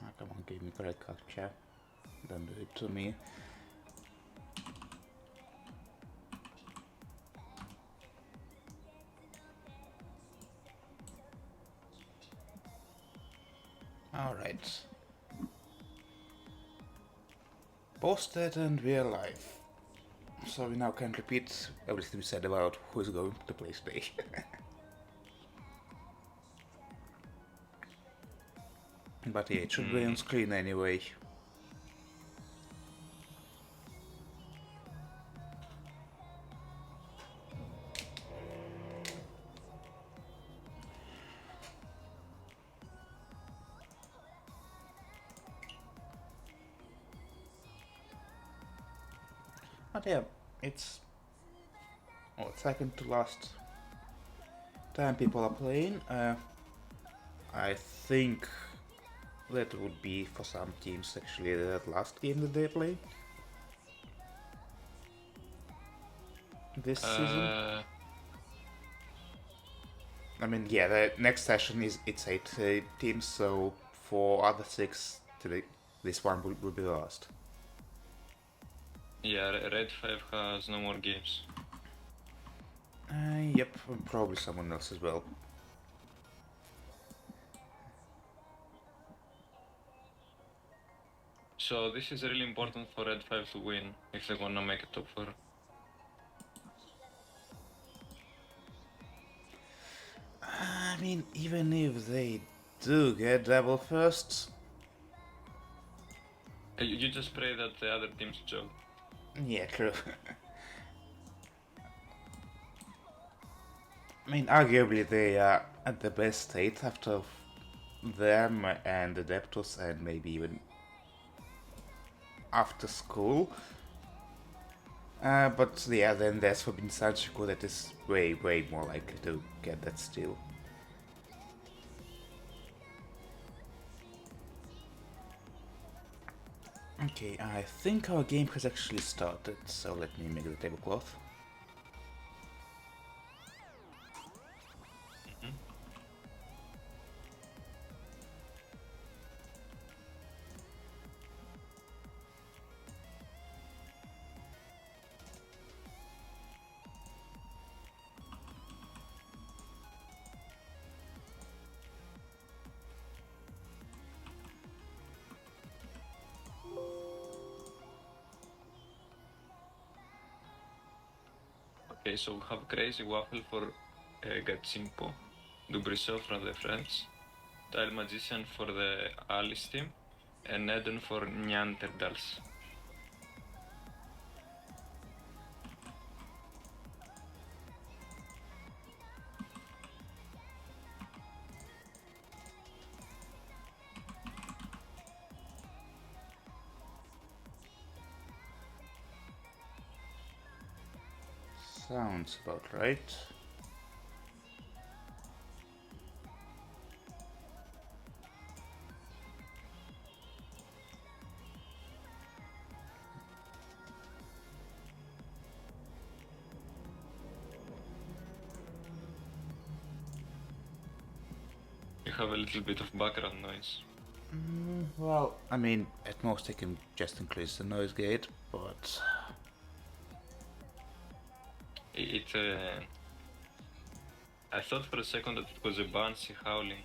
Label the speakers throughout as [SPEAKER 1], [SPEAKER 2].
[SPEAKER 1] Ah, come on, give me correct captcha. Don't do it to me. Alright. Posted and we're live. So we now can repeat everything we said about who is going to play Space. But yeah, it should be on screen anyway. But yeah, it's second to last time people are playing. I think that would be for some teams actually the last game that they play this season. I mean, yeah, the next session it's 8 teams, so for other 6, this one will be the last.
[SPEAKER 2] Yeah, Red 5 has no more games.
[SPEAKER 1] Yep, and probably someone else as well.
[SPEAKER 2] So this is really important for Red 5 to win if they wanna make a top 4.
[SPEAKER 1] I mean, even if they do get double first,
[SPEAKER 2] You just pray that the other teams joke.
[SPEAKER 1] yeah, true. I mean, arguably they are at the best state after them and Adeptus and maybe even after school. But yeah, then there's Forbidden Sanchiku that is way more likely to get that steal. Okay, I think our game has actually started, so let me make the tablecloth.
[SPEAKER 2] Okay, so we have Crazy Waffle for Gatsimpo, Dubrissov from the French, Tile Magician for the Alice team, and Eden for Neanderthals.
[SPEAKER 1] Sounds about right.
[SPEAKER 2] You have a little bit of background noise.
[SPEAKER 1] Well, I mean, at most I can just increase the noise gate, but
[SPEAKER 2] I thought for a second that it was a Banshee howling.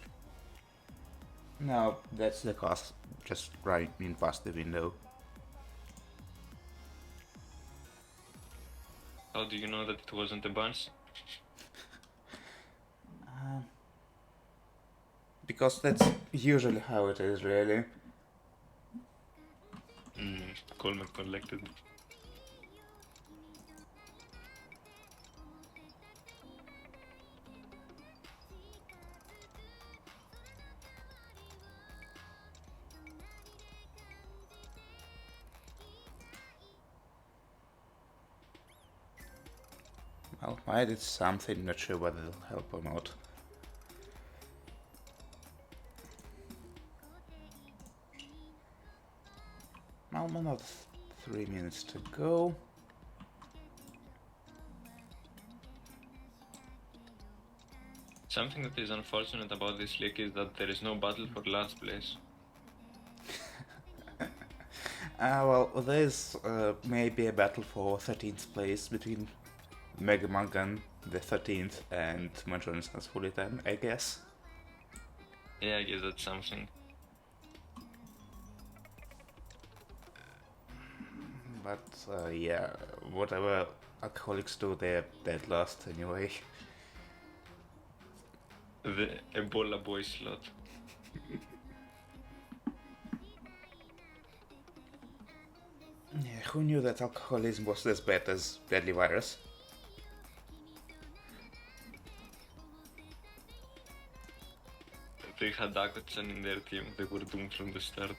[SPEAKER 1] no, that's the cost. Just running past the window.
[SPEAKER 2] How do you know that it wasn't a Banshee?
[SPEAKER 1] Because that's usually how it is, really.
[SPEAKER 2] Coleman collected.
[SPEAKER 1] Well, I did something, not sure whether it'll help or not. Well, another 3 minutes to go.
[SPEAKER 2] Something that is unfortunate about this league is that there is no battle for last place.
[SPEAKER 1] Well, there's maybe a battle for 13th place between Mega Mangan, the 13th, and Majora's Napolitan, I guess.
[SPEAKER 2] Yeah, I guess that's something.
[SPEAKER 1] But yeah, whatever alcoholics do, they're dead last anyway.
[SPEAKER 2] The Ebola boy slot.
[SPEAKER 1] Yeah, who knew that alcoholism was as bad as deadly virus?
[SPEAKER 2] They had Akutsan in their team, they were doomed from the start.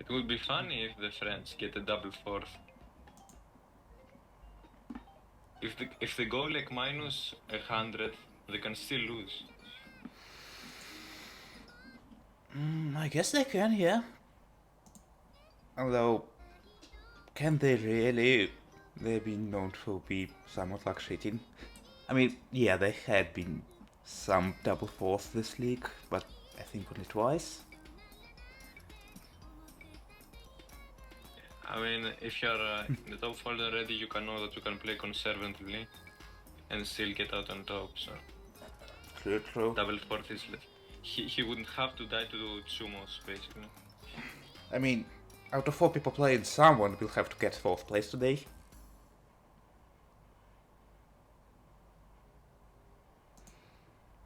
[SPEAKER 2] It would be funny if the French get a double fourth. If they go like minus 100, they can still lose.
[SPEAKER 1] I guess they can, yeah. Although, can they really? They've been known to be somewhat like cheating. I mean, yeah, they had been some double fourth this league, but I think only twice.
[SPEAKER 2] I mean, if you're in the top fold already, you can know that you can play conservatively and still get out on top, so...
[SPEAKER 1] True.
[SPEAKER 2] Double fourth is... He wouldn't have to die to do Sumos, basically.
[SPEAKER 1] I mean, out of 4 people playing, someone will have to get 4th place today.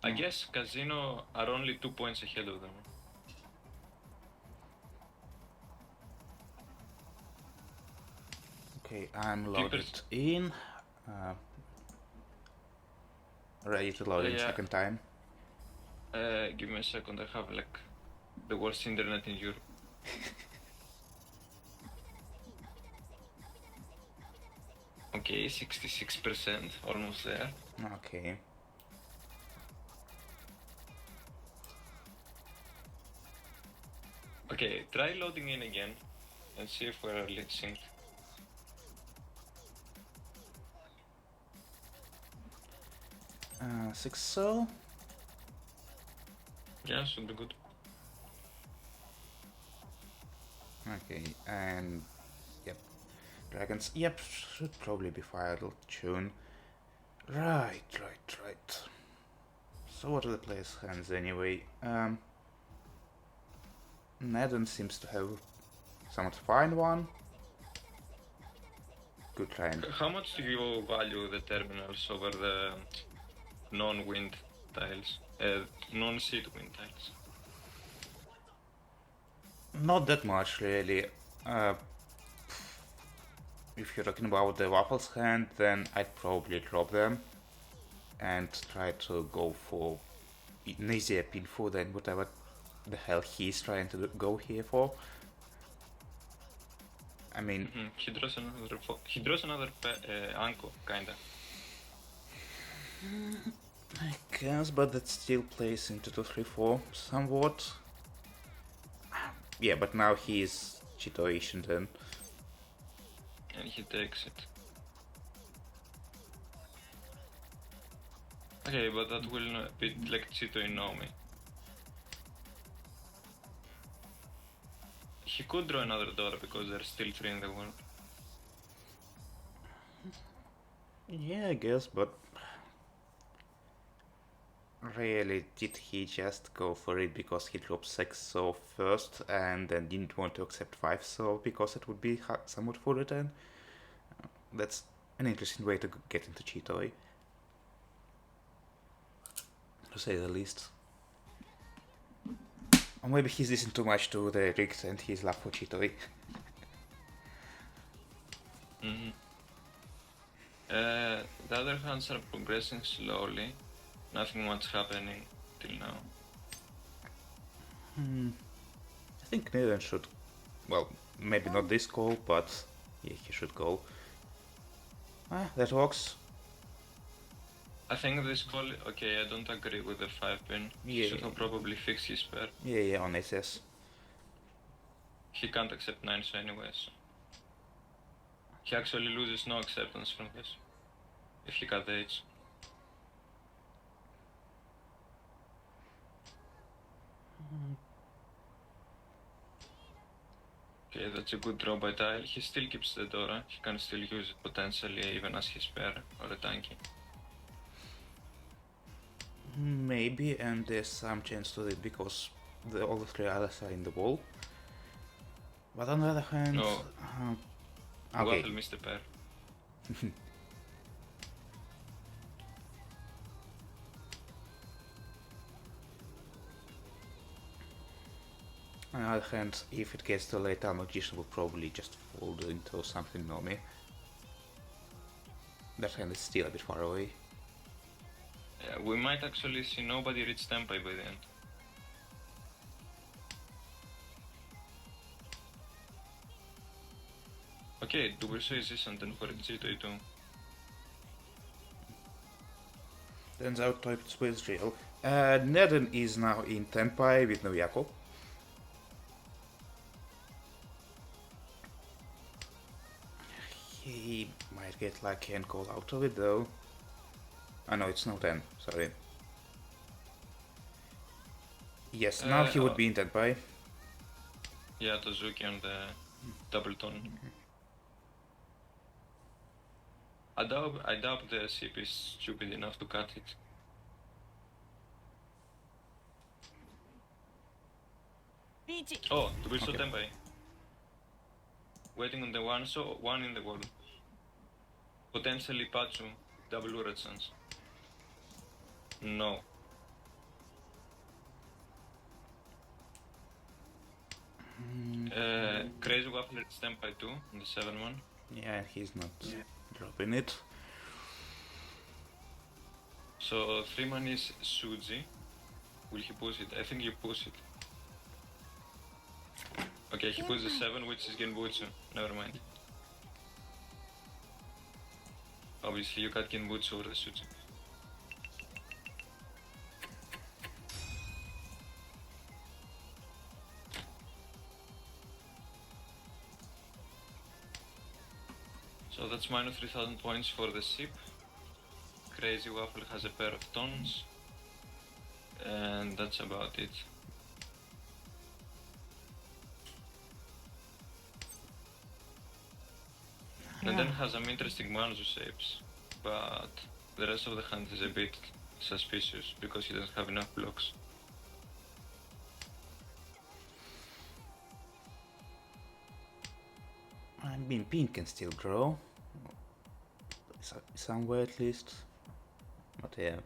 [SPEAKER 2] I guess Casino are only 2 points ahead of them.
[SPEAKER 1] Okay, I'm loaded in. Ready to load in second time.
[SPEAKER 2] Give me a second, I have like the worst internet in Europe. Okay, 66%, almost there.
[SPEAKER 1] Okay.
[SPEAKER 2] Okay, try loading in again and see if we're lip synced.
[SPEAKER 1] Six so.
[SPEAKER 2] Yeah, should be good.
[SPEAKER 1] Okay, and yep, dragons. Yep, should probably be final tune. Right. So what are the players' hands anyway? Nedon seems to have somewhat fine one. Good try.
[SPEAKER 2] How much do you value the terminals over the non-wind tiles? Non-seed wind tiles?
[SPEAKER 1] Not that much, really. If you're talking about the Waffles hand, then I'd probably drop them and try to go for an easier pinfall than whatever the hell he's trying to go here for. I mean,
[SPEAKER 2] he draws another Anko, kinda.
[SPEAKER 1] I guess, but that still plays into 2-3-4 somewhat. Yeah, but now he's Chito-Asian then.
[SPEAKER 2] And he takes it. Okay, but that will not be like Chito in Nomi. He could draw another door because there's still 3 in the wall.
[SPEAKER 1] Yeah, I guess, but really, did he just go for it because he dropped 6 so first and then didn't want to accept 5 so because it would be somewhat full then? That's an interesting way to get into Cheetoy, to say the least. Or maybe he's listened too much to the rigs and his love for Cheetoy.
[SPEAKER 2] Mm-hmm. The other hands are progressing slowly. Nothing much happening till now.
[SPEAKER 1] I think Nathan should, well, maybe not this call, but yeah, he should go. That works.
[SPEAKER 2] I think this call, okay, I don't agree with the 5 pin.
[SPEAKER 1] Yeah.
[SPEAKER 2] He should have probably fixed his pair.
[SPEAKER 1] Yeah, on SS.
[SPEAKER 2] He can't accept 9 so anyways. He actually loses no acceptance from this. If he cut the 8s. Okay, that's a good draw by Tile. He still keeps the Dora. He can still use it potentially even as his pair or a tanky.
[SPEAKER 1] Maybe, and there's some chance to it because all the 3 others are in the wall. But on the other hand...
[SPEAKER 2] No.
[SPEAKER 1] Okay.
[SPEAKER 2] Waffle missed the pair.
[SPEAKER 1] On the other hand, if it gets too late, our magician will probably just fold into something Nomi. That hand is still a bit far away.
[SPEAKER 2] Yeah, we might actually see nobody reach Tempai by the end. Okay, Dubriso is decent and for G2 too.
[SPEAKER 1] Turns out type is real. Neden is now in Tempai with no Jakob. He might get lucky and call out of it though. Oh no, it's no 10, sorry. Yes, now he would be in Tenpai.
[SPEAKER 2] Yeah, Tozuki on the double tone. I doubt the CP is stupid enough to cut it. Oh, Dubriso
[SPEAKER 1] Okay.
[SPEAKER 2] Tenpai. Waiting on the 1, so 1 in the wall. Potentially Pachu, double Ura chance. No. Crazy Waffle is Tenpai 2 on the 7-1.
[SPEAKER 1] Yeah, he's not dropping it.
[SPEAKER 2] So 3-man is Suji. Will he push it? I think you push it. Okay, he pushes the 7, which is Genbutsu. Never mind. Obviously, you got Genbutsu or the Suji. So that's minus 3000 points for the ship. Crazy Waffle has a pair of tons. And that's about it. And then has some interesting Manzu shapes, but the rest of the hand is a bit suspicious because he doesn't have enough blocks.
[SPEAKER 1] I mean, pink can still grow. Somewhere at least. But yeah.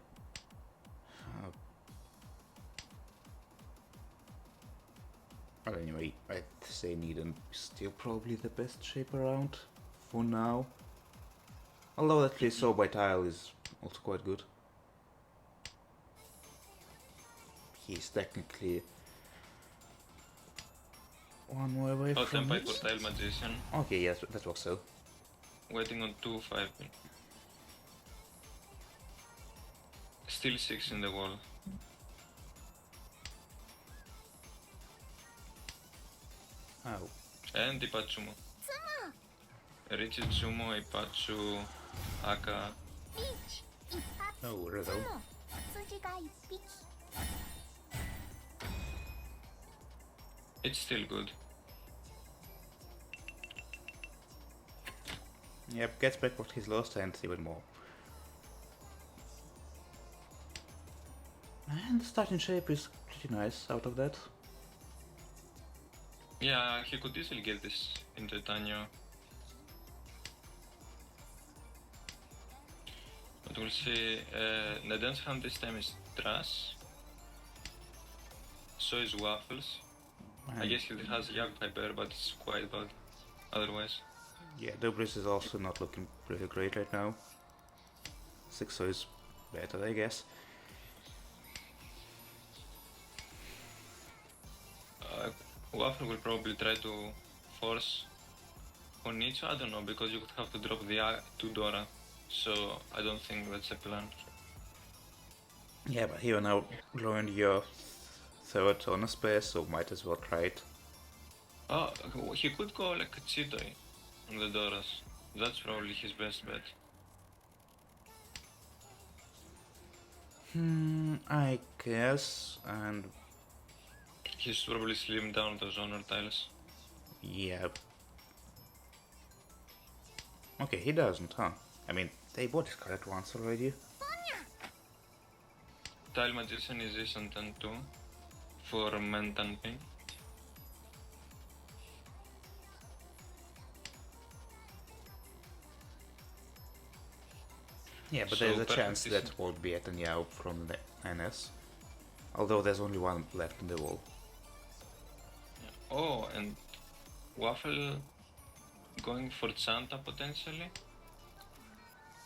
[SPEAKER 1] Well, anyway, I'd say Needham is still probably the best shape around for now. Although that clear saw by Tile is also quite good. He's technically one more away from
[SPEAKER 2] Tempai
[SPEAKER 1] it.
[SPEAKER 2] for Tile Magician,
[SPEAKER 1] Okay, yes, that works so.
[SPEAKER 2] waiting on 2-5 pin. Still 6 in the wall.
[SPEAKER 1] Oh.
[SPEAKER 2] And Ipatsumo. Richie Tsumo, Ipatsu, Aka.
[SPEAKER 1] Oh, Riddle.
[SPEAKER 2] It's still good.
[SPEAKER 1] Yep, gets back what he's lost and even more. And the starting shape is pretty nice out of that.
[SPEAKER 2] Yeah, he could easily get this into Tanyo. But we'll see. Neden's hand this time is trash. So is Waffles. I guess he has Yak Hyper, but it's quite bad otherwise.
[SPEAKER 1] Yeah, Dubris is also not looking really great right now. 6-0 is better, I guess.
[SPEAKER 2] Waffle will probably try to force Onicho, I don't know, because you would have to drop the to Dora, so I don't think that's a plan.
[SPEAKER 1] Yeah, but you now ruined your third honor space, so might as well try it.
[SPEAKER 2] Oh, he could go like a Chitoi on the Doras. That's probably his best bet.
[SPEAKER 1] I guess, and
[SPEAKER 2] He's probably slimmed down those honor tiles.
[SPEAKER 1] yeah. Okay, he doesn't, huh? I mean, they bought his correct once already.
[SPEAKER 2] Tile Magician is decent and too for Mentan Ping.
[SPEAKER 1] Yeah, but
[SPEAKER 2] So
[SPEAKER 1] there's a
[SPEAKER 2] perfect
[SPEAKER 1] chance that
[SPEAKER 2] decent.
[SPEAKER 1] won't be at Anyao from the NS. Although there's only one left in the wall.
[SPEAKER 2] Oh, and Waffle going for Santa potentially?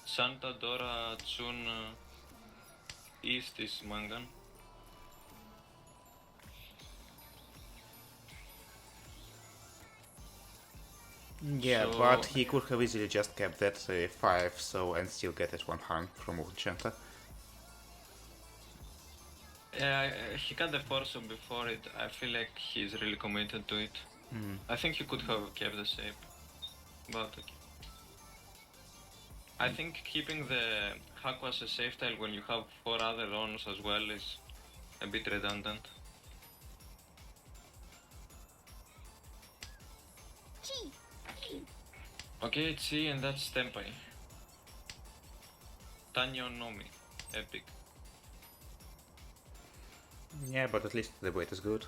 [SPEAKER 2] Santa, Dora, Tsun, East is Mangan.
[SPEAKER 1] Yeah,
[SPEAKER 2] So-
[SPEAKER 1] but he could have easily just kept that 5 so and still get that 1 hung from Ulchanta.
[SPEAKER 2] Yeah, he got the Force before it. I feel like he's really committed to it. I think he could have kept the shape, but okay. I think keeping the Haku as a safe tile when you have 4 other ons as well is a bit redundant. Okay, Chi, and that's Tempai. Tanyo Nomi. Epic.
[SPEAKER 1] Yeah, but at least the weight is good.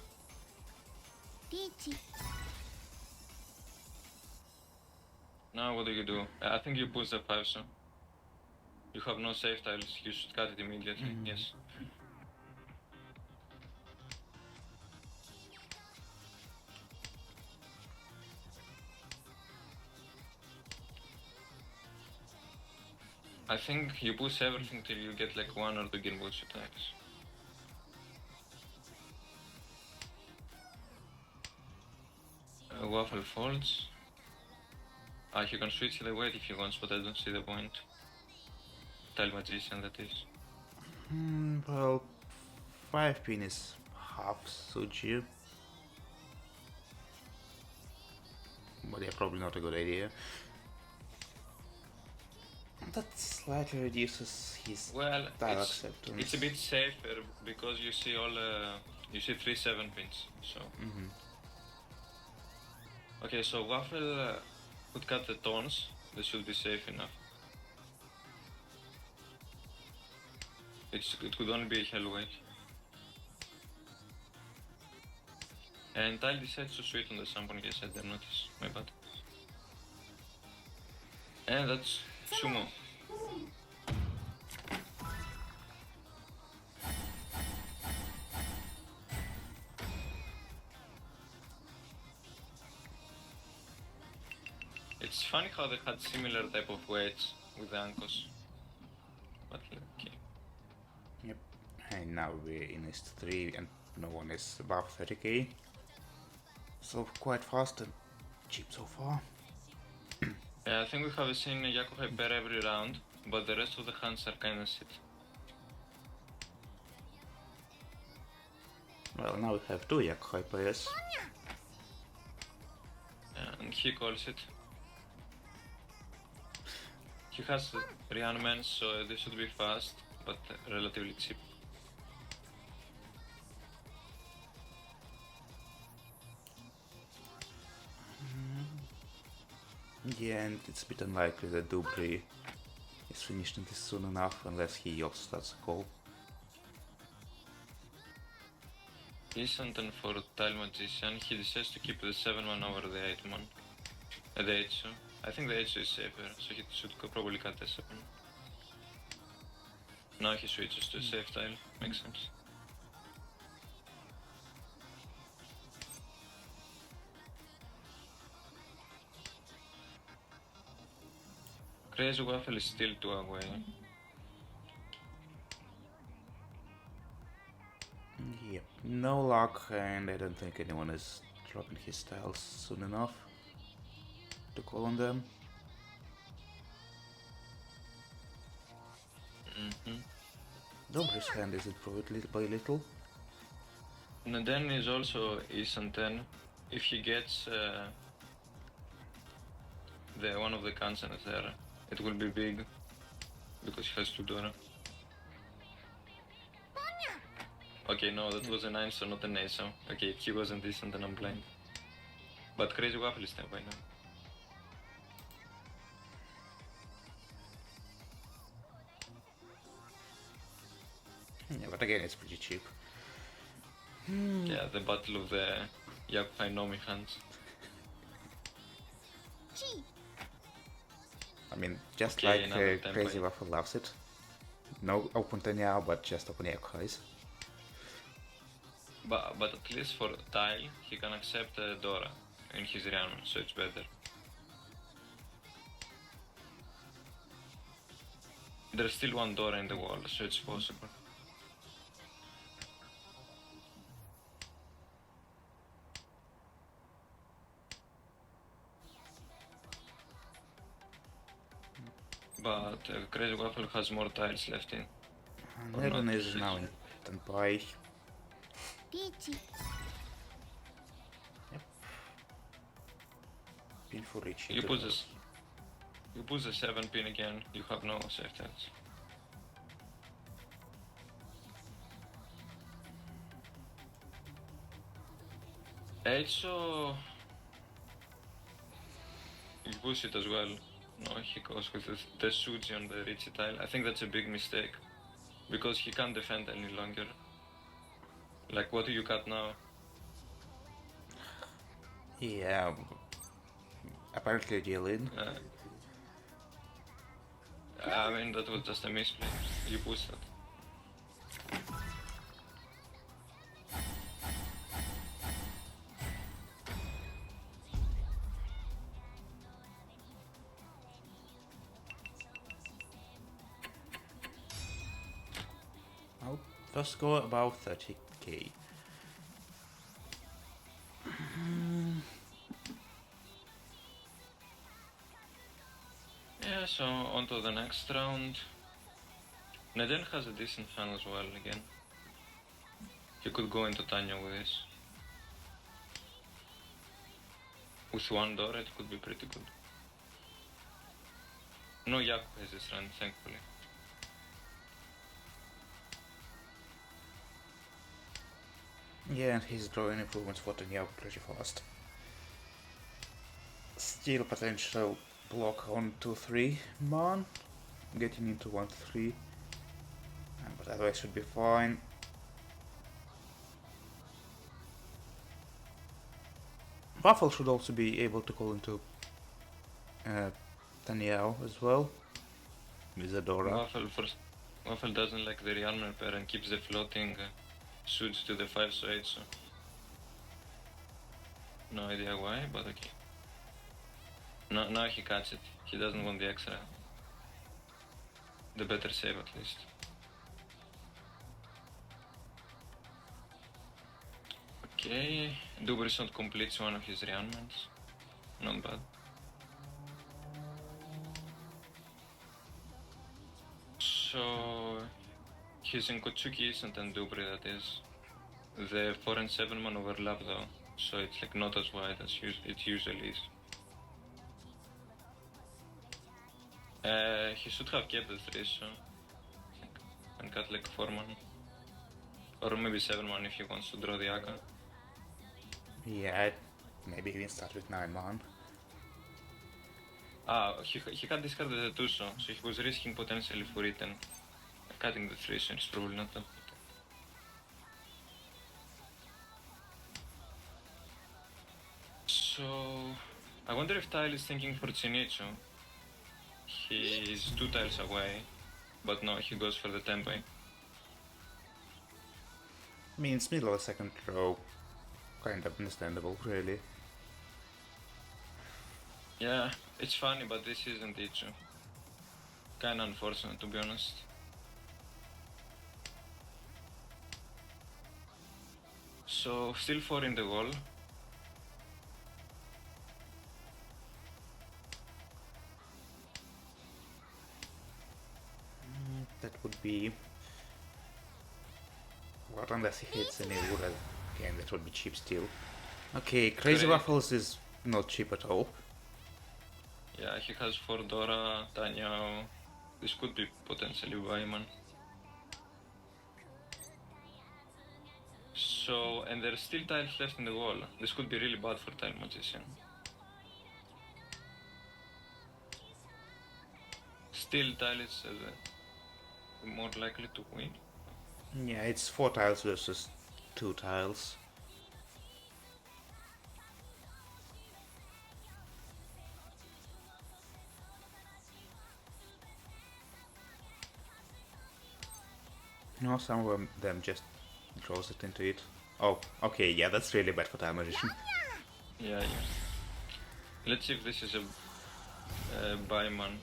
[SPEAKER 2] Now what do you do? I think you push the 5 so. You have no safe tiles, you should cut it immediately, yes. I think you push everything till you get like 1 or 2 Genbutsu tiles. Waffle folds. He can switch the weight if he wants, but I don't see the point. Tile Magician, that is.
[SPEAKER 1] Well, 5 pin is half Suji. But yeah, probably not a good idea. That slightly reduces his
[SPEAKER 2] Well,
[SPEAKER 1] tile
[SPEAKER 2] it's
[SPEAKER 1] acceptance.
[SPEAKER 2] a bit safer because you see all you see 3 7 pins. So okay, so Waffle could cut the tones. They should be safe enough. It could only be a hell weight. And tile decides to sweet on the sample. Yes, I did notice. My bad. And that's Sumo. It's funny how they had similar type of weights with the Ankos. But okay.
[SPEAKER 1] Yep. And now we're in East 3 and no one is above 30k. So quite fast and cheap so far.
[SPEAKER 2] Yeah, I think we have seen Yaku Hyper every round, but the rest of the hands are kinda shit.
[SPEAKER 1] Well, now we have 2 Yakuhai players.
[SPEAKER 2] Yeah, and he calls it. He has rearmaments, so they should be fast, but relatively cheap.
[SPEAKER 1] Yeah, and it's a bit unlikely that Dubry is finishing this soon enough unless he also starts a call.
[SPEAKER 2] Isanten for Tile Magician, he decides to keep the 7-1 over the 8-1. The H2. I think the H2 is safer, so he should probably cut the 7. Now he switches to safe tile, makes sense. Crazy Waffle is still 2 away.
[SPEAKER 1] Yep, no luck, and I don't think anyone is dropping his tiles soon enough to call on them. Dobry's hand is improved little by little.
[SPEAKER 2] And then is also Isanten. If he gets the one of the cancers there, it will be big because he has 2 Dora. Okay, no, that was an 9, so not an ace. So okay, he wasn't decent and I'm blind. But Crazy Waffle is 10 by now.
[SPEAKER 1] Yeah, but again, it's pretty cheap.
[SPEAKER 2] Yeah, the battle of the Yakuhai Nomi hands.
[SPEAKER 1] I mean, just
[SPEAKER 2] Okay,
[SPEAKER 1] like
[SPEAKER 2] another 10
[SPEAKER 1] Crazy
[SPEAKER 2] by.
[SPEAKER 1] Waffle loves it. No open Tanyao, but just open Yakuhais.
[SPEAKER 2] But at least for tile, he can accept Dora in his realm, so it's better. There's still 1 Dora in the wall, so it's possible. But Crazy Waffle has more tiles left in. Or
[SPEAKER 1] Nevin
[SPEAKER 2] not,
[SPEAKER 1] is now in Tenpai. Yep. Pin for reaching.
[SPEAKER 2] You push the 7 pin again, you have no safe tiles. Also, you push it as well. No, he goes with the Suji on the Richie tile. I think that's a big mistake. Because he can't defend any longer. Like, what do you cut now?
[SPEAKER 1] Yeah. Apparently deal in.
[SPEAKER 2] I mean, that was just a misplay. You pushed that.
[SPEAKER 1] I'll just go about 30k.
[SPEAKER 2] Yeah, so on to the next round. Neden has a decent hand as well again. He could go into Tanya with this. With 1 door it could be pretty good. No Yaku has this run, thankfully.
[SPEAKER 1] Yeah, and he's drawing improvements for Tanyao pretty fast. Still potential block on 2-3 man. Getting into 1-3. But otherwise should be fine. Waffle should also be able to call into Tanyao as well. With Adora.
[SPEAKER 2] Waffle doesn't like the rearmer pair and keeps the floating suits to the 5 so 8 so. No idea why, but okay. No, now he cuts it. He doesn't want the extra. The better save at least. Okay, Dubrison completes one of his rearmaments. Not bad. So he's in Kotsuki isn't in Dubri, that is. The 4 and 7 man overlap though, so it's like not as wide as it usually is. He should have kept the 3 so and cut like 4 man. Or maybe 7 man if he wants to draw the Aka.
[SPEAKER 1] Yeah, maybe even start with 9 man.
[SPEAKER 2] He had discarded the 2, so he was risking potentially for it and cutting the 3, so it's probably not that. So I wonder if Tile is thinking for Zenitsu. He's 2 tiles away, but no, he goes for the tempo.
[SPEAKER 1] Means middle of second row. Kind of understandable, really.
[SPEAKER 2] Yeah, it's funny, but this isn't Ichu. Kinda unfortunate, to be honest. So, still 4 in the wall.
[SPEAKER 1] That would be... Well, unless he hits any wood again, that would be cheap still. Okay, Crazy
[SPEAKER 2] Great.
[SPEAKER 1] Waffles is not cheap at all.
[SPEAKER 2] Yeah, he has 4 Dora, Tanyao. This could be potentially Weiman. So, and there's still tiles left in the wall. This could be really bad for Tile Magician. Still, Tile is more likely to win.
[SPEAKER 1] Yeah, it's 4 tiles versus 2 tiles. No, some of them just draws it into it. Oh, okay, yeah, that's really bad for Time Magician.
[SPEAKER 2] Yeah. Let's see if this is a Baiman.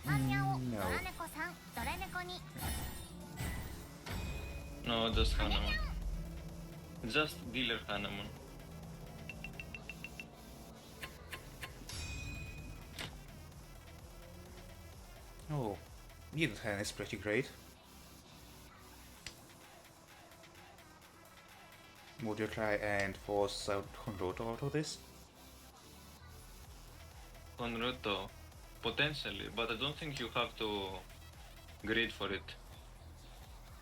[SPEAKER 1] No.
[SPEAKER 2] No, just Hanamon. Just dealer Hanamon.
[SPEAKER 1] Oh, either hand is pretty great. Would you try and force out Honroto out of this?
[SPEAKER 2] Honroto, potentially, but I don't think you have to grid for it.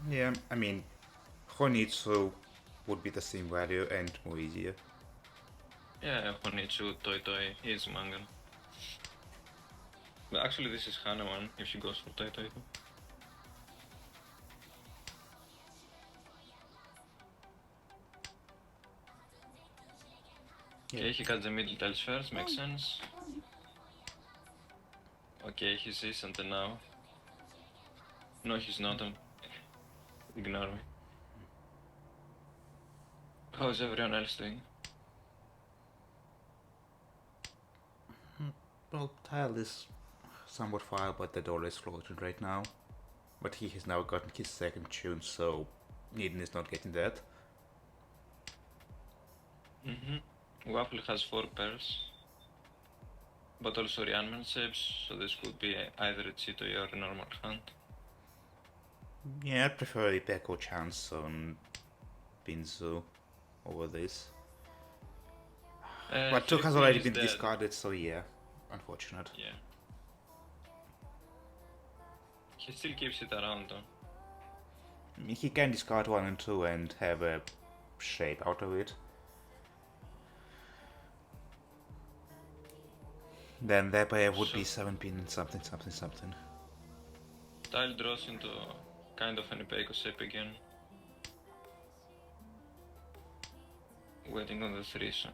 [SPEAKER 1] Yeah, I mean, Honitsu would be the same value and more easier.
[SPEAKER 2] Yeah, Honitsu, Toy is Mangan. But actually this is Hanamon, if she goes for Toy. Okay, he got the middle tiles first, makes sense. Okay, he's decent now. No, he's not. Ignore me. How's everyone else doing?
[SPEAKER 1] Well, Tile is somewhat far, but the door is floated right now. But he has now gotten his second tune, so Needon is not getting that.
[SPEAKER 2] Waffle has 4 pairs. But also Ryanman shapes, so this could be either a Chitoi or a normal hand.
[SPEAKER 1] Yeah, I'd prefer the Peko chance on Binzu over this. But 2 has already been discarded, so yeah, unfortunate.
[SPEAKER 2] Yeah. He still keeps it around though.
[SPEAKER 1] He can discard 1 and 2 and have a shape out of it. Then that pair would be 7 pin and something.
[SPEAKER 2] Tile draws into kind of an Ipeco shape again. Waiting on the 3, so.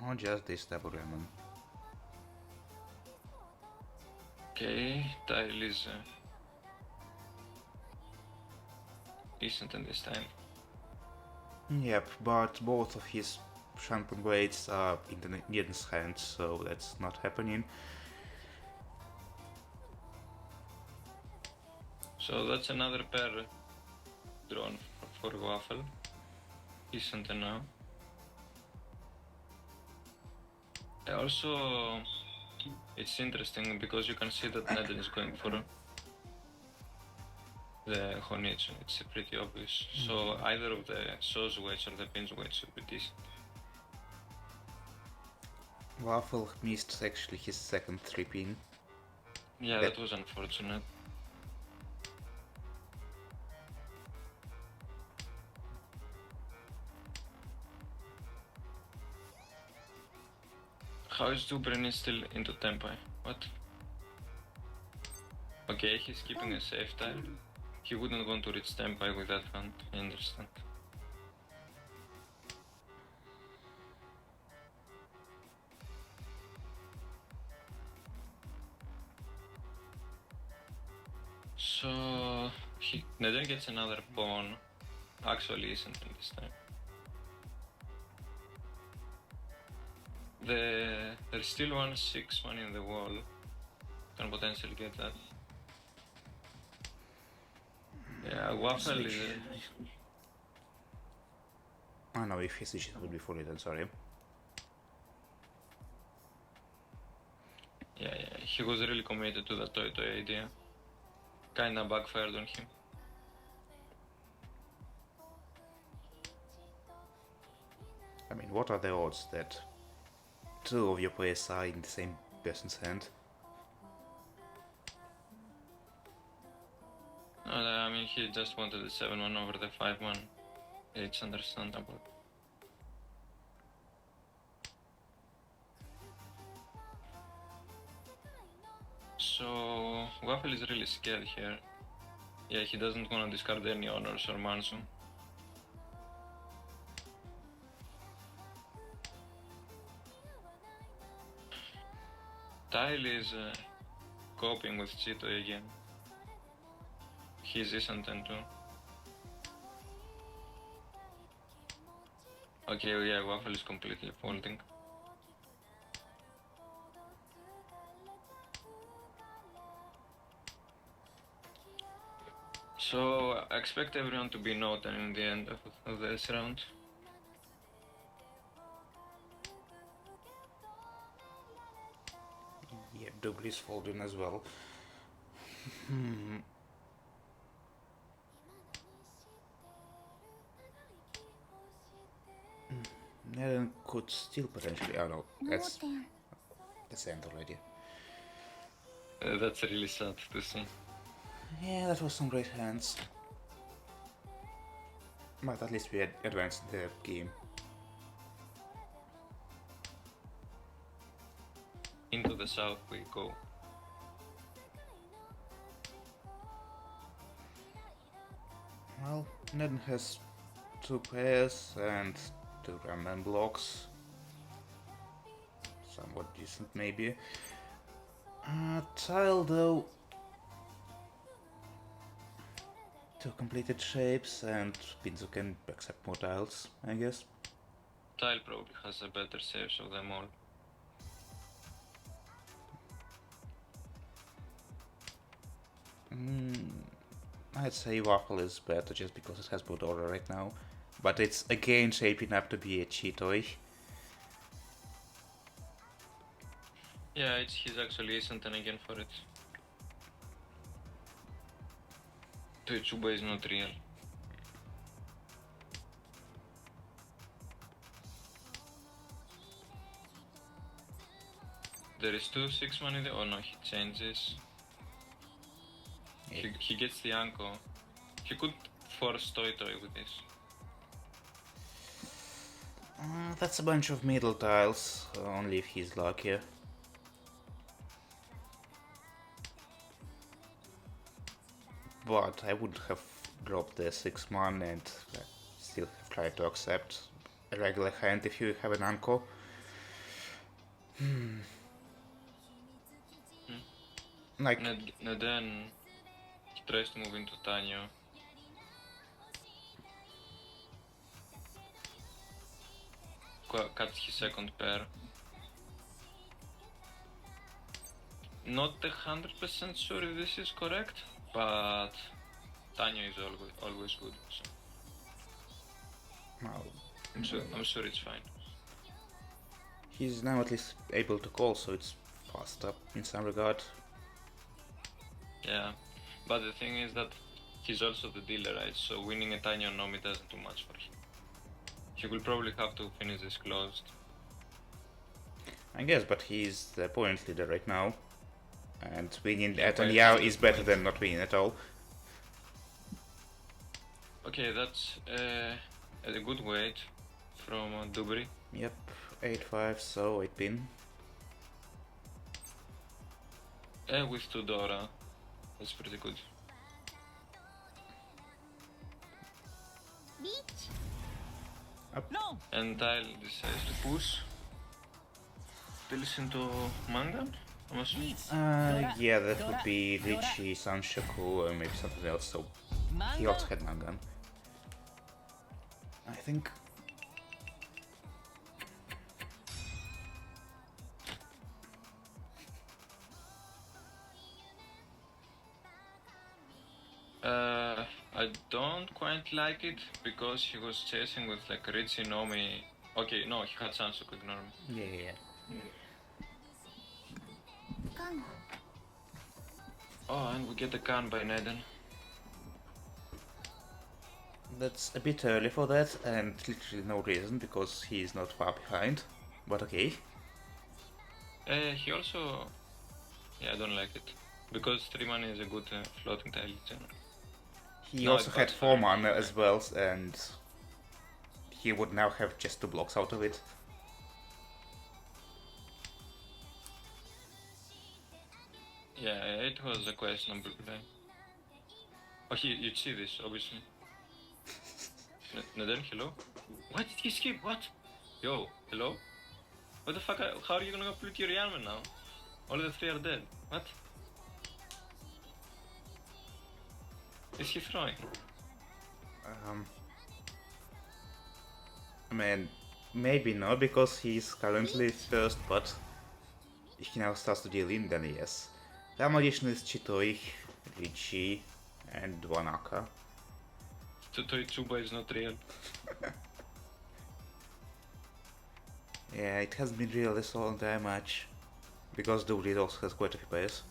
[SPEAKER 1] Oh, just this double lemon.
[SPEAKER 2] Okay, Tile is decent in this time.
[SPEAKER 1] Yep, but both of his Shanton blades are in the Needon's hand, so that's not happening.
[SPEAKER 2] So that's another pair drawn for Waffle. Decent enough. Also, it's interesting because you can see that Neden is going for the Honitsu. It's pretty obvious. So either of the So's weights or the Pin's weights should be decent.
[SPEAKER 1] Waffle missed actually his second 3 pin.
[SPEAKER 2] Yeah, that was unfortunate. How is Dubrin still into Tempai? What? Okay, he's keeping a safe tile. He wouldn't want to reach Tempai with that hand, I understand. So Neden gets another pawn. Actually isn't in this time. There's still 1/6 in the wall. Can potentially get that. Yeah, Waffle is
[SPEAKER 1] I know if his switch would be fully then, sorry.
[SPEAKER 2] yeah, he was really committed to the toy idea. Kinda backfired on him.
[SPEAKER 1] I mean, what are the odds that two of your players are in the same person's hand?
[SPEAKER 2] No, I mean, he just wanted the 7-1 over the 5-1. It's understandable. So Waffle is really scared here. Yeah, he doesn't want to discard any honors or Mansu. Tile is coping with Chito again. He's isn't and too. Okay, yeah, Waffle is completely folding. So I expect everyone to be noted in the end of this round.
[SPEAKER 1] Yeah, Dubri is folding as well. Neden could still potentially. Oh no, that's the end already.
[SPEAKER 2] That's really sad to see.
[SPEAKER 1] Yeah, that was some great hands. But at least we advanced the game.
[SPEAKER 2] Into the south we go.
[SPEAKER 1] Well, Neden has 2 pairs and 2 Ramban blocks. Somewhat decent, maybe. Tile though. 2 completed shapes, and Pinzo can accept more tiles, I guess.
[SPEAKER 2] Tile probably has a better saves of them all.
[SPEAKER 1] I'd say Waffle is better just because it has good order right now. But it's again shaping up to be a cheatoy.
[SPEAKER 2] Yeah, he's actually isn't and again for it. Tuichuba is not real. There is 2/6 in the. Oh no, he changes.
[SPEAKER 1] Yeah.
[SPEAKER 2] He gets the Anko. He could force Toy with this.
[SPEAKER 1] That's a bunch of middle tiles, only if he's lucky. But I would have dropped the 6-man and still have tried to accept a regular hand if you have an Anko. Like,
[SPEAKER 2] And then he tries to move into Tanyo. Cuts his second pair. Not 100% sure if this is correct, but Tanyo is always good. So
[SPEAKER 1] well,
[SPEAKER 2] I'm sure it's fine.
[SPEAKER 1] he's now at least able to call, so it's faster in some regard.
[SPEAKER 2] Yeah, but the thing is that he's also the dealer, right? So winning a Tanyo Nomi doesn't do much for him. He will probably have to finish this closed.
[SPEAKER 1] I guess, but he's the point leader right now. And winning at an Yao is better than not winning at all.
[SPEAKER 2] Okay, that's a good weight from Dubry.
[SPEAKER 1] Yep, 8-5, so 8 pin.
[SPEAKER 2] With Tudora. That's pretty good. And Tile decides to push. To listen to Mangan? I'm assuming.
[SPEAKER 1] Yeah, that would be Richie, Sanshaku, or maybe something else, so he also had Mangan. I think...
[SPEAKER 2] I don't quite like it because he was chasing with like Richie, Nomi. Okay, no, he had Sansuku, ignore me.
[SPEAKER 1] Yeah.
[SPEAKER 2] Oh, and we get the can by Neden.
[SPEAKER 1] That's a bit early for that, and literally no reason, because he's not far behind. But okay.
[SPEAKER 2] He also... Yeah, I don't like it. Because 3 mana is a good floating tile in general.
[SPEAKER 1] He
[SPEAKER 2] No,
[SPEAKER 1] also
[SPEAKER 2] it
[SPEAKER 1] had
[SPEAKER 2] got
[SPEAKER 1] 4
[SPEAKER 2] fine.
[SPEAKER 1] mana as well, and he would now have just 2 blocks out of it.
[SPEAKER 2] Yeah, it was a questionable play. Oh, you see this, obviously. Neden, hello? What did he skip? What? Yo, hello? What the fuck? How are you gonna complete your Yanman now? All the 3 are dead. What? Is he throwing?
[SPEAKER 1] I mean, maybe not, because he's currently first, but if he now starts to deal in, then yes. The magician is Chitoi, Richie, and Wanaka.
[SPEAKER 2] Totoi Tsuba is not real.
[SPEAKER 1] Yeah, it hasn't been really so that much, because the Dubri also has quite a few players.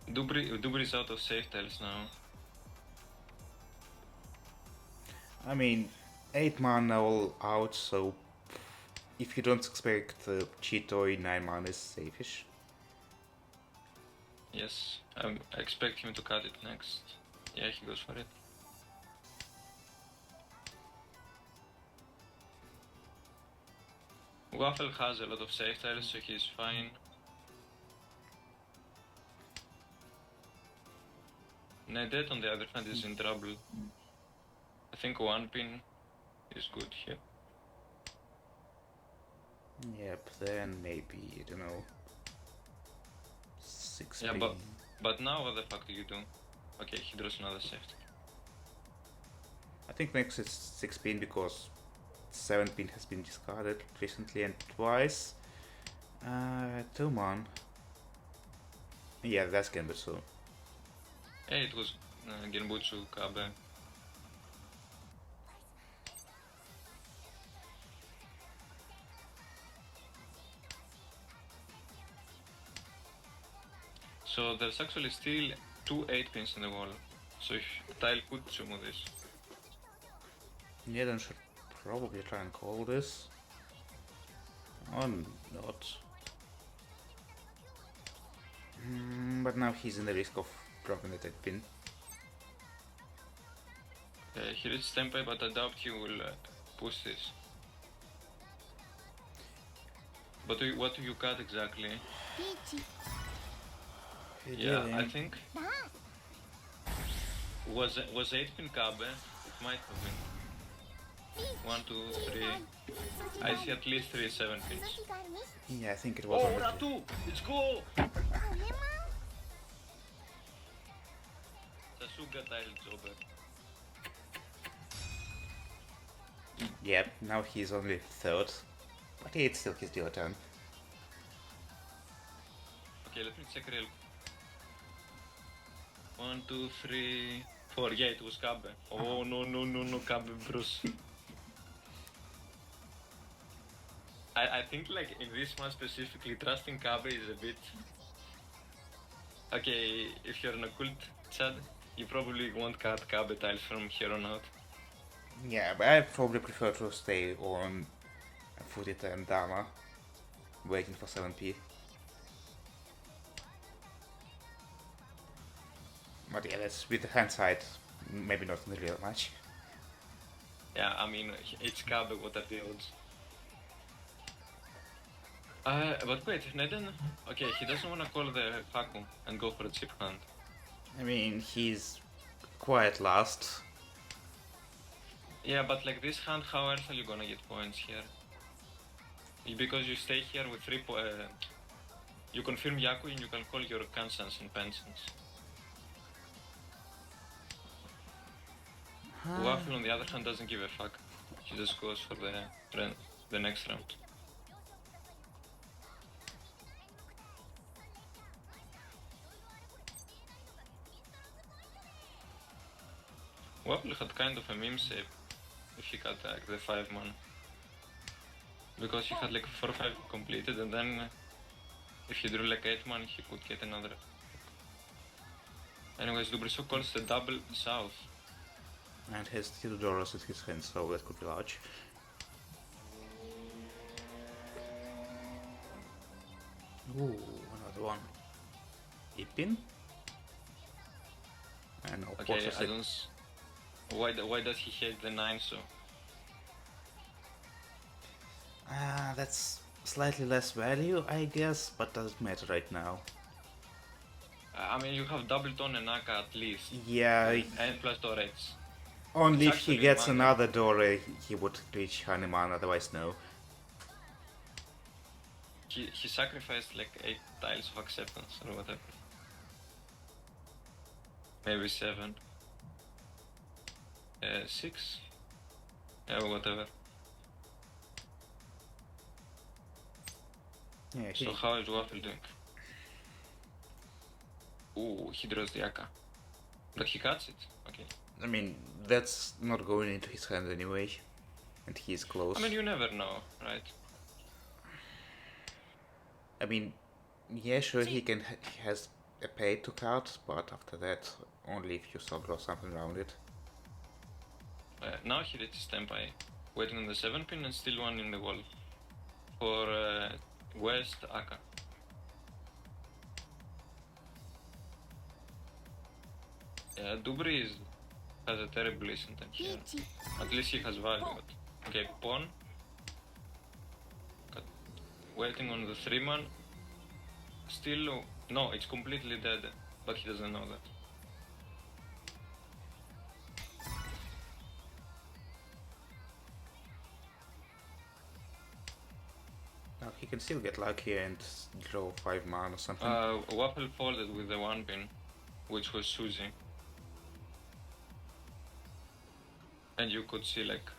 [SPEAKER 2] Dubri is out of safe tiles now.
[SPEAKER 1] I mean, 8 mana all out, so if you don't expect Chitoi, 9 mana is safe-ish.
[SPEAKER 2] Yes, I expect him to cut it next. Yeah, he goes for it. Waffle has a lot of safe tiles, so he's fine. Nedet, on the other hand, is in trouble. I think 1 pin is good here.
[SPEAKER 1] Yep, then maybe, I don't know, 6
[SPEAKER 2] Yeah,
[SPEAKER 1] pin.
[SPEAKER 2] but now what the fuck do you do? Okay, he draws another safety.
[SPEAKER 1] I think next is 6 pin because 7 pin has been discarded recently and twice. 2 man. Yeah, that's Genbutsu.
[SPEAKER 2] Hey, it was Genbutsu Kabe. So there's actually still 2 8 pins in the wall. So if Tile could sumo this.
[SPEAKER 1] Yeah, then should probably try and call this. Or not. But now he's in the risk of dropping the 8 pin.
[SPEAKER 2] He reached Tempai, but I doubt he will push this. But what do you cut exactly? Yeah, I think was 8 pin Kabe. It might have been 1, 2, 3. I see at least 3 7 pins.
[SPEAKER 1] Yeah, I think it was.
[SPEAKER 2] Oh, Ratu! Let's go! Sasuga Tile Jober.
[SPEAKER 1] Yep, now he's only 3rd. But it's still his deal turn.
[SPEAKER 2] Okay, let me check real. 1, 2, 3, 4. Yeah, it was Kabe. Oh, no, Kabe Bruce. I think like in this one specifically, trusting Kabe is a bit... Okay, if you're in a cult chat, you probably won't cut Kabe tiles from here on out.
[SPEAKER 1] Yeah, but I probably prefer to stay on Fudita and Dama, waiting for 7p. But yeah, that's with the hindsight, maybe not in the real match.
[SPEAKER 2] Yeah, I mean, it's Kabe, what are the odds? But wait, Neden... Okay, he doesn't want to call the Haku and go for a chip hand.
[SPEAKER 1] I mean, he's quite last.
[SPEAKER 2] Yeah, but like this hand, how else are you gonna get points here? Because you stay here with you confirm Yaku and you can call your Kansans and Pensions. Waffle, on the other hand, doesn't give a fuck. He just goes for the next round. Waffle had kind of a meme save if he got like the 5 man. Because he had like 4-5 completed, and then if he drew like 8 man, he could get another. Anyways, Dubriso calls the double south.
[SPEAKER 1] And has 2 dollars in his hand, so that could be large. Ooh, another one. Ipin? And no,
[SPEAKER 2] Okay, I don't. Why does he hate the 9 so?
[SPEAKER 1] That's slightly less value, I guess, but doesn't matter right now.
[SPEAKER 2] I mean, you have double tone and Naka at least.
[SPEAKER 1] Yeah.
[SPEAKER 2] And plus Torets.
[SPEAKER 1] Only
[SPEAKER 2] It's
[SPEAKER 1] if he
[SPEAKER 2] actually
[SPEAKER 1] gets
[SPEAKER 2] money.
[SPEAKER 1] another door, he would reach Hanuman, otherwise no.
[SPEAKER 2] He sacrificed like 8 tiles of acceptance or whatever. Maybe 7. 6? Yeah, whatever.
[SPEAKER 1] Yeah,
[SPEAKER 2] So how is Waffle doing? Ooh, he draws the Aka. But he cuts it. Okay.
[SPEAKER 1] I mean, that's not going into his hand anyway. And he's close.
[SPEAKER 2] I mean, you never know, right?
[SPEAKER 1] I mean, yeah, sure, he has a pay to cut, but after that, only if you still draw something around it.
[SPEAKER 2] Now he reaches Tempai, waiting on the 7 pin and still one in the wall. For West Aka. Yeah, Dubri has a terrible instant here. At least he has value. But... Okay, pawn. Waiting on the 3 man. Still, no, it's completely dead, but he doesn't know that.
[SPEAKER 1] Now he can still get lucky and draw 5 mana or something.
[SPEAKER 2] Waffle folded with the 1 pin, which was Suzy. And you could see like,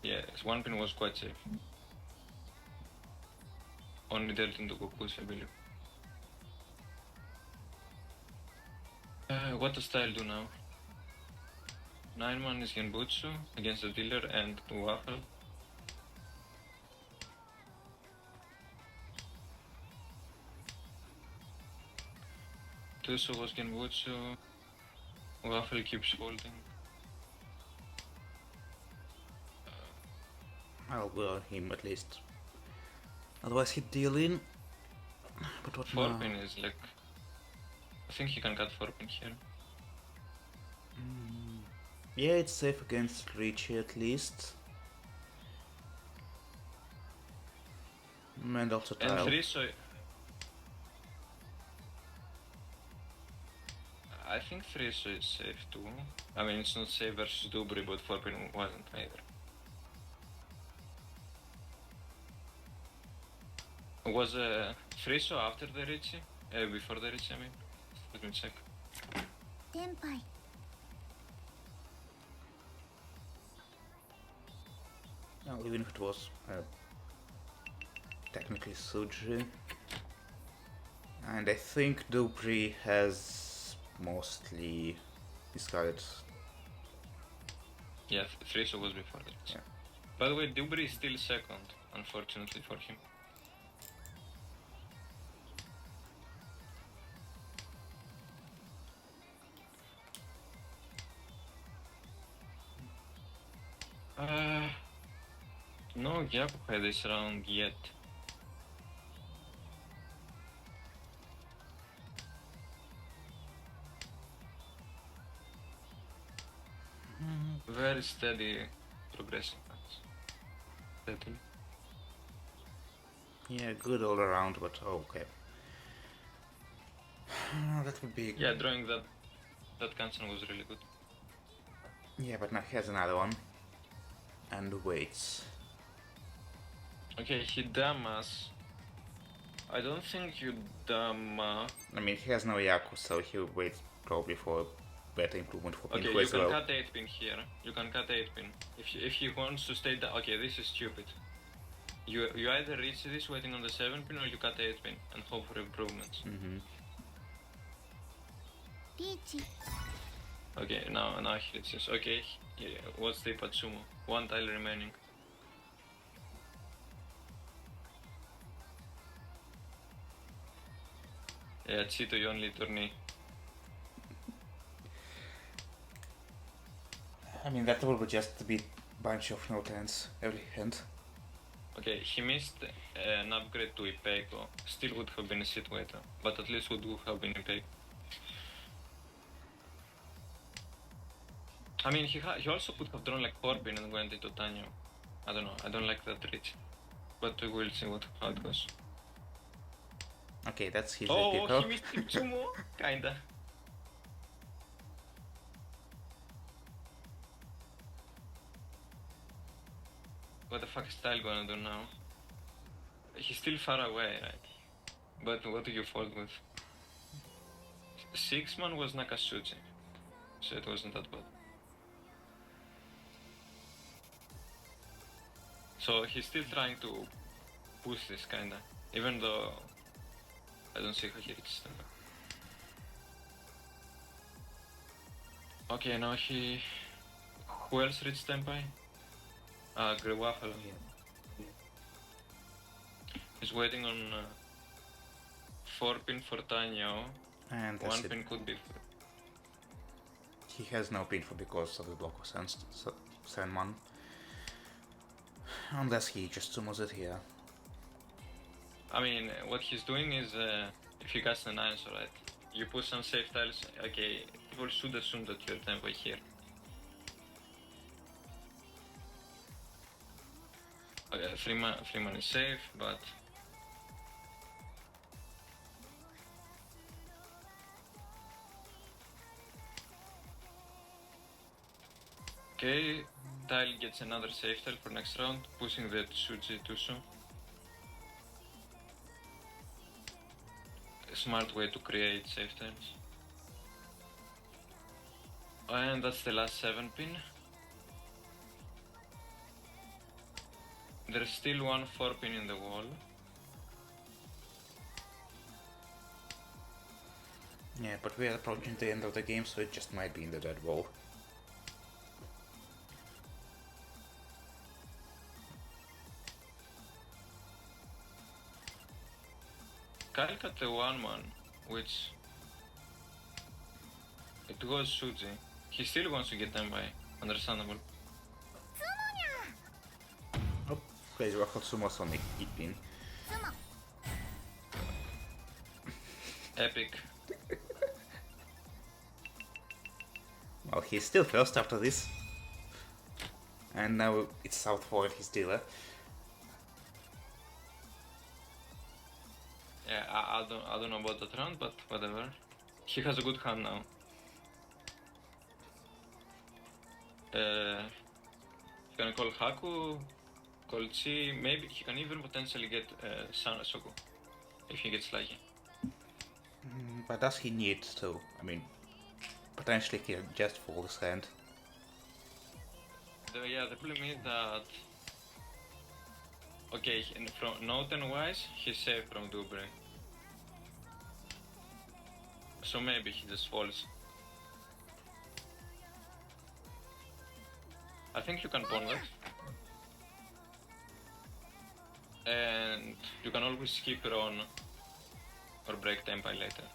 [SPEAKER 2] yeah, 1 pin was quite safe. Only dealt into Goku's, I believe. What does style do now? 9 man is Genbutsu against the dealer and Waffle. Tuso was Genbutsu. Waffle keeps holding.
[SPEAKER 1] I'll go on him at least. Otherwise he'd deal in. But what
[SPEAKER 2] 4
[SPEAKER 1] now?
[SPEAKER 2] pin is like... I think he can cut 4 pin here.
[SPEAKER 1] Yeah, it's safe against Richie at least. And also
[SPEAKER 2] And
[SPEAKER 1] tile.
[SPEAKER 2] 3 so... I think 3 so is safe too. I mean, it's not safe versus Dubri, but 4 pin wasn't either. Was 3 so after the Richie? Before the Richie, I mean? Let me check.
[SPEAKER 3] Tenpai.
[SPEAKER 1] Now, even if it was technically Suji. And I think Dupri has mostly discarded.
[SPEAKER 2] Yeah, 3 so was before the Richie.
[SPEAKER 1] Yeah.
[SPEAKER 2] By the way, Dubri is still second, unfortunately for him. No Gyakuhai this round yet. Very steady progression. Steady.
[SPEAKER 1] Yeah, good all around, but okay. That would be...
[SPEAKER 2] Yeah, drawing that cancel was really good.
[SPEAKER 1] Yeah, but now he has another one. And waits.
[SPEAKER 2] Okay, he damas. I don't think you dama.
[SPEAKER 1] I mean, he has no Yaku, so he waits probably for a better improvement for
[SPEAKER 2] Okay,
[SPEAKER 1] Pinku
[SPEAKER 2] you
[SPEAKER 1] as
[SPEAKER 2] can
[SPEAKER 1] well.
[SPEAKER 2] cut 8 pin here. You can cut 8 pin. If he wants to stay down. Okay, this is stupid. You either reach this waiting on the 7 pin or you cut 8 pin and hope for improvements.
[SPEAKER 1] Mm-hmm.
[SPEAKER 3] リーチ
[SPEAKER 2] Okay, now he reaches. Okay, yeah, what's the Patsumo? 1 tile remaining. Yeah, Chito, you only tourney.
[SPEAKER 1] I mean, that would be just a bit bunch of no tens every hand.
[SPEAKER 2] Okay, he missed an upgrade to Ipeco. Still would have been a sit waiter, but at least would have been Ipeco. I mean, he also could have drawn like Corbin and went into Tanyo. I don't know, I don't like that reach. But we will see how it goes.
[SPEAKER 1] Okay, that's his
[SPEAKER 2] Oh,
[SPEAKER 1] Ipeco.
[SPEAKER 2] he missed Ipchumo? Kinda. What the fuck is Style gonna do now? He's still far away, right? But what do you fold with? 6-man was Nakasuchi, so it wasn't that bad. So he's still trying to push this kinda, even though I don't see how he reaches them. Okay, now he... Who else reached Tempai? Grewafel. He's waiting on 4 pin for Tanyo.
[SPEAKER 1] And that's
[SPEAKER 2] 1
[SPEAKER 1] it.
[SPEAKER 2] pin could be...
[SPEAKER 1] He has no pin for because of the block of Sandman. Unless he just summons it here.
[SPEAKER 2] I mean, what he's doing is, if he gets the 9s, alright, you put some safe tiles, okay, people should assume that you're Tempai here. Okay, Freeman is safe, but... Okay, Tile gets another safe tile for next round, pushing the Tsuji Tusu. A smart way to create safe tiles. And that's the last 7 pin. There's still one 4 pin in the wall.
[SPEAKER 1] Yeah, but we are approaching the end of the game, so it just might be in the dead wall.
[SPEAKER 2] Kyle got the 1-man, which... It was Suji. He still wants to get them by. Understandable.
[SPEAKER 1] Oh, Crazy Waffle Sumo Sonic Ipin.
[SPEAKER 3] 妻
[SPEAKER 2] Epic.
[SPEAKER 1] Well, he's still first after this. And now it's South 4 and he's dealer.
[SPEAKER 2] Yeah, I don't know about that round, but whatever. He has a good hand now. He can call Haku, call Chi, maybe he can even potentially get Soku if he gets lucky.
[SPEAKER 1] But does he need to? I mean, potentially he can just fold his hand.
[SPEAKER 2] Yeah, the problem is that... Okay, from Noten wise, he's safe from Dubre. So maybe he just falls. I think you can pawn that. And you can always skip Ron or break Tempai later.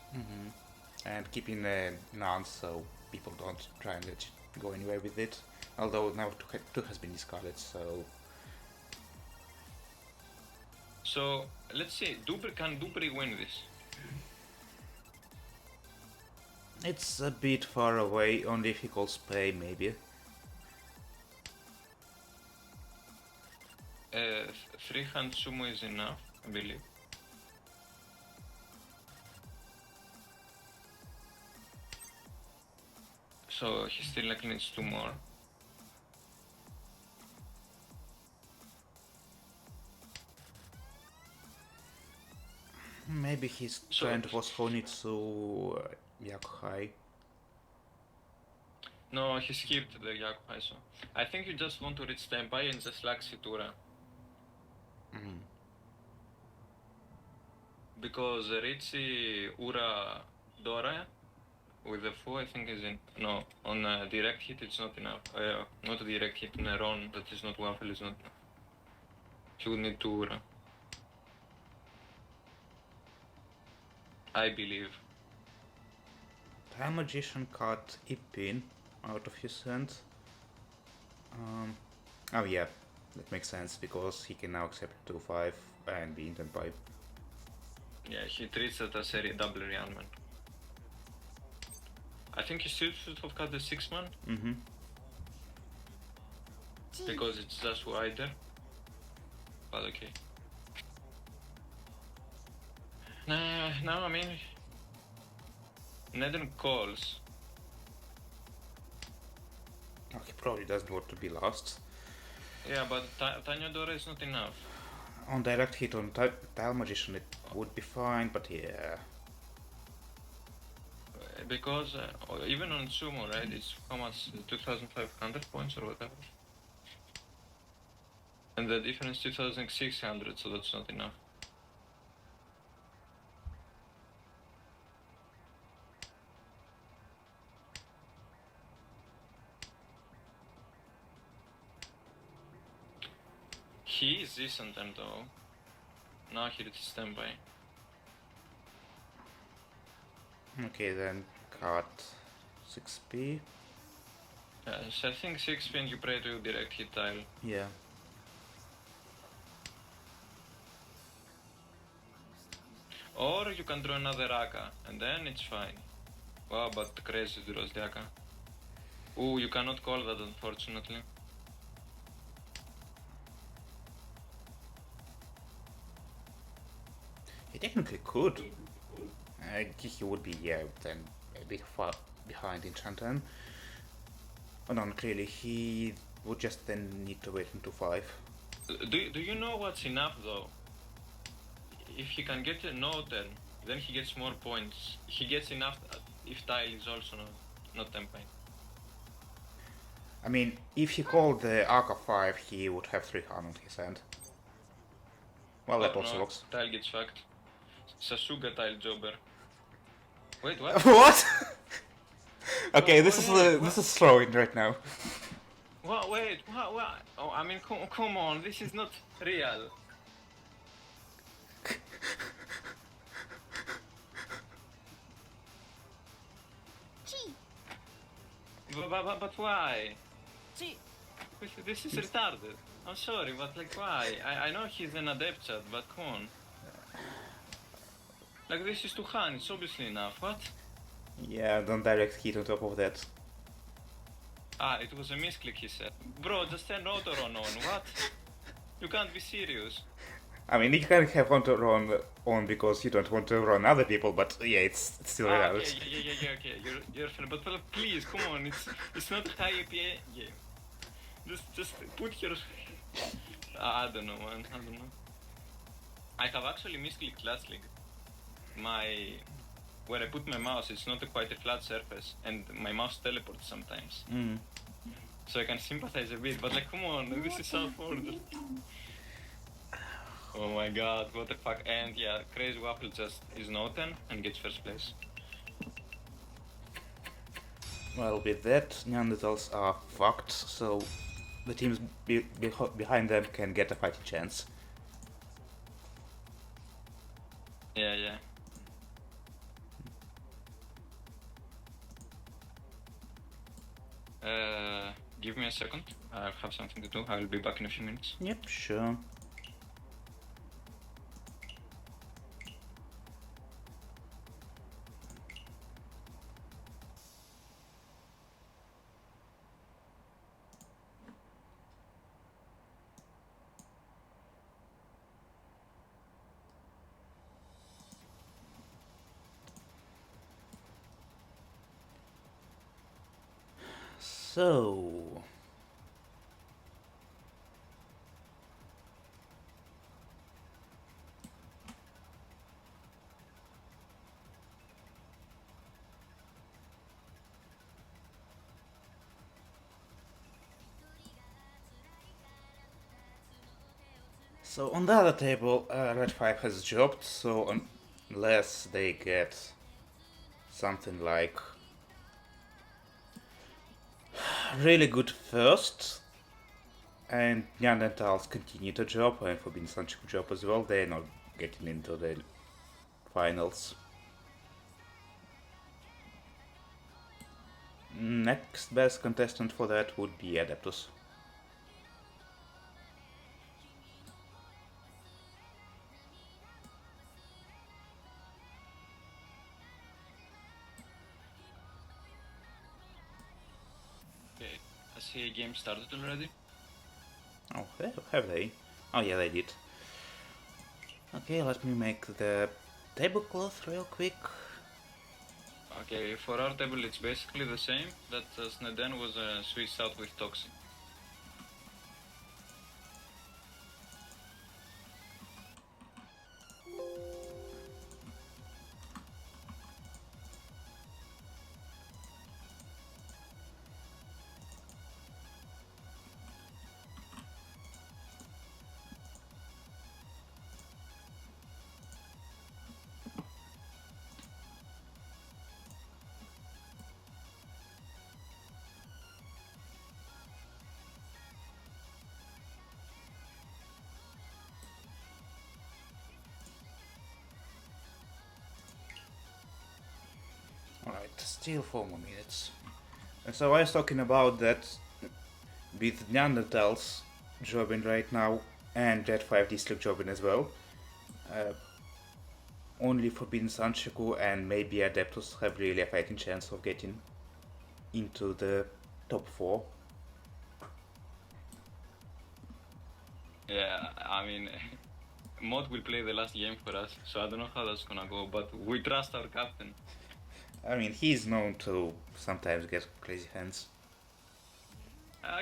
[SPEAKER 1] And keeping the none so people don't try and let you go anywhere with it. Although now 2 has been discarded, so...
[SPEAKER 2] So let's see, can Dubre win this?
[SPEAKER 1] It's a bit far away, only if he calls Spray, maybe.
[SPEAKER 2] Three-hand sumo is enough, I believe. So he still like needs 2 more.
[SPEAKER 1] Maybe he's
[SPEAKER 2] So-
[SPEAKER 1] trying to postpone it to Yakuhai.
[SPEAKER 2] No, he skipped the Yakuhai, so I think you just want to reach Tenpai and just like Situra.
[SPEAKER 1] Mm.
[SPEAKER 2] Because Richie Ura Dora with the Fu I think is in no on a direct hit it's not enough. Not a direct hit on a run that is not waffle is not enough. He would need 2 Ura. I believe.
[SPEAKER 1] Time Magician cut Ipin out of his hand. Oh yeah, that makes sense because he can now accept 2-5 and be intent by.
[SPEAKER 2] Yeah, he treats it as a double rearmament. I think he still should have cut the 6-man
[SPEAKER 1] Mm-hmm.
[SPEAKER 2] because it's just wider. But okay. Now I mean Neden calls.
[SPEAKER 1] Oh, he probably doesn't want to be last.
[SPEAKER 2] Yeah, but Tanya Dora is not enough.
[SPEAKER 1] On direct hit on Time Magician it would be fine, but yeah.
[SPEAKER 2] Because even on sumo, right, it's how much? 2,500 points or whatever. And the difference 2,600, so that's not enough. He is decent then though. Now he reaches standby.
[SPEAKER 1] Okay, then cut 6p.
[SPEAKER 2] So I think 6 pin you pray to direct hit tile.
[SPEAKER 1] Yeah.
[SPEAKER 2] Or you can draw another Aka, and then it's fine. Wow, but crazy draws the Aka. Ooh, you cannot call that unfortunately.
[SPEAKER 1] He technically could. He would be, yeah, then a bit far behind in Chantan. Oh no, clearly he would just then need to wait until 5.
[SPEAKER 2] Do you know what's enough though? If he can get a no turn, then he gets more points. He gets enough if tile is also not tempai.
[SPEAKER 1] I mean, if he called the Arca 5, he would have 3 hand on his hand. Well, that also
[SPEAKER 2] no,
[SPEAKER 1] works.
[SPEAKER 2] tile gets fucked. Sasuga tile jobber. Wait, what?
[SPEAKER 1] What? Okay,
[SPEAKER 2] Oh,
[SPEAKER 1] this
[SPEAKER 2] wait,
[SPEAKER 1] is throwing right now.
[SPEAKER 2] What? Wait, what? Oh, I mean, come on, this is not real. But why? This is retarded. I'm sorry, but like why? I know he's an adept chat, but come on. Like this is 2 hand, it's obviously enough. What?
[SPEAKER 1] Yeah, don't direct hit on top of that.
[SPEAKER 2] Ah, it was a misclick, he said. Bro, just turn auto run on. What? You can't be serious.
[SPEAKER 1] I mean, you can have auto run on because you don't want to run other people, but yeah, it's still
[SPEAKER 2] Ah,
[SPEAKER 1] relevant.
[SPEAKER 2] okay, yeah, okay. You're fair, but please, come on, it's not high APA game. Just put your. I don't know, man. I don't know. I have actually misclicked last league. Where I put my mouse, it's not quite a flat surface, and my mouse teleports sometimes.
[SPEAKER 1] Mm.
[SPEAKER 2] So I can sympathize a bit, but like, come on, this is so forward. Oh my god, what the fuck, and yeah, Crazy Waffle just is Noten and gets first place.
[SPEAKER 1] Well, with that, Neanderthals are fucked, so the teams behind them can get a fighting chance.
[SPEAKER 2] Yeah. Give me a second, I have something to do, I will be back in a few minutes.
[SPEAKER 1] Yep, sure. So... So on the other table, Red 5 has dropped, so unless they get something like really good first, and Neanderthals continue to drop, and Forbidden Sunshine drop as well, they're not getting into the finals. Next best contestant for that would be Adeptus.
[SPEAKER 2] Okay, I see a game started already.
[SPEAKER 1] Oh, have they? Oh yeah, they did. Okay, let me make the tablecloth real quick.
[SPEAKER 2] Okay, for our table it's basically the same, that Sneden was switched out with Toxic.
[SPEAKER 1] Alright, still 4 more minutes. So I was talking about that with Neanderthals jobbing right now and Jet 5 District jobbing as well. Only Forbidden Sanshouku and maybe Adeptus have really a fighting chance of getting into the top 4.
[SPEAKER 2] Yeah, I mean, Mod will play the last game for us, so I don't know how that's gonna go, but we trust our captain.
[SPEAKER 1] I mean, he's known to sometimes get crazy hands.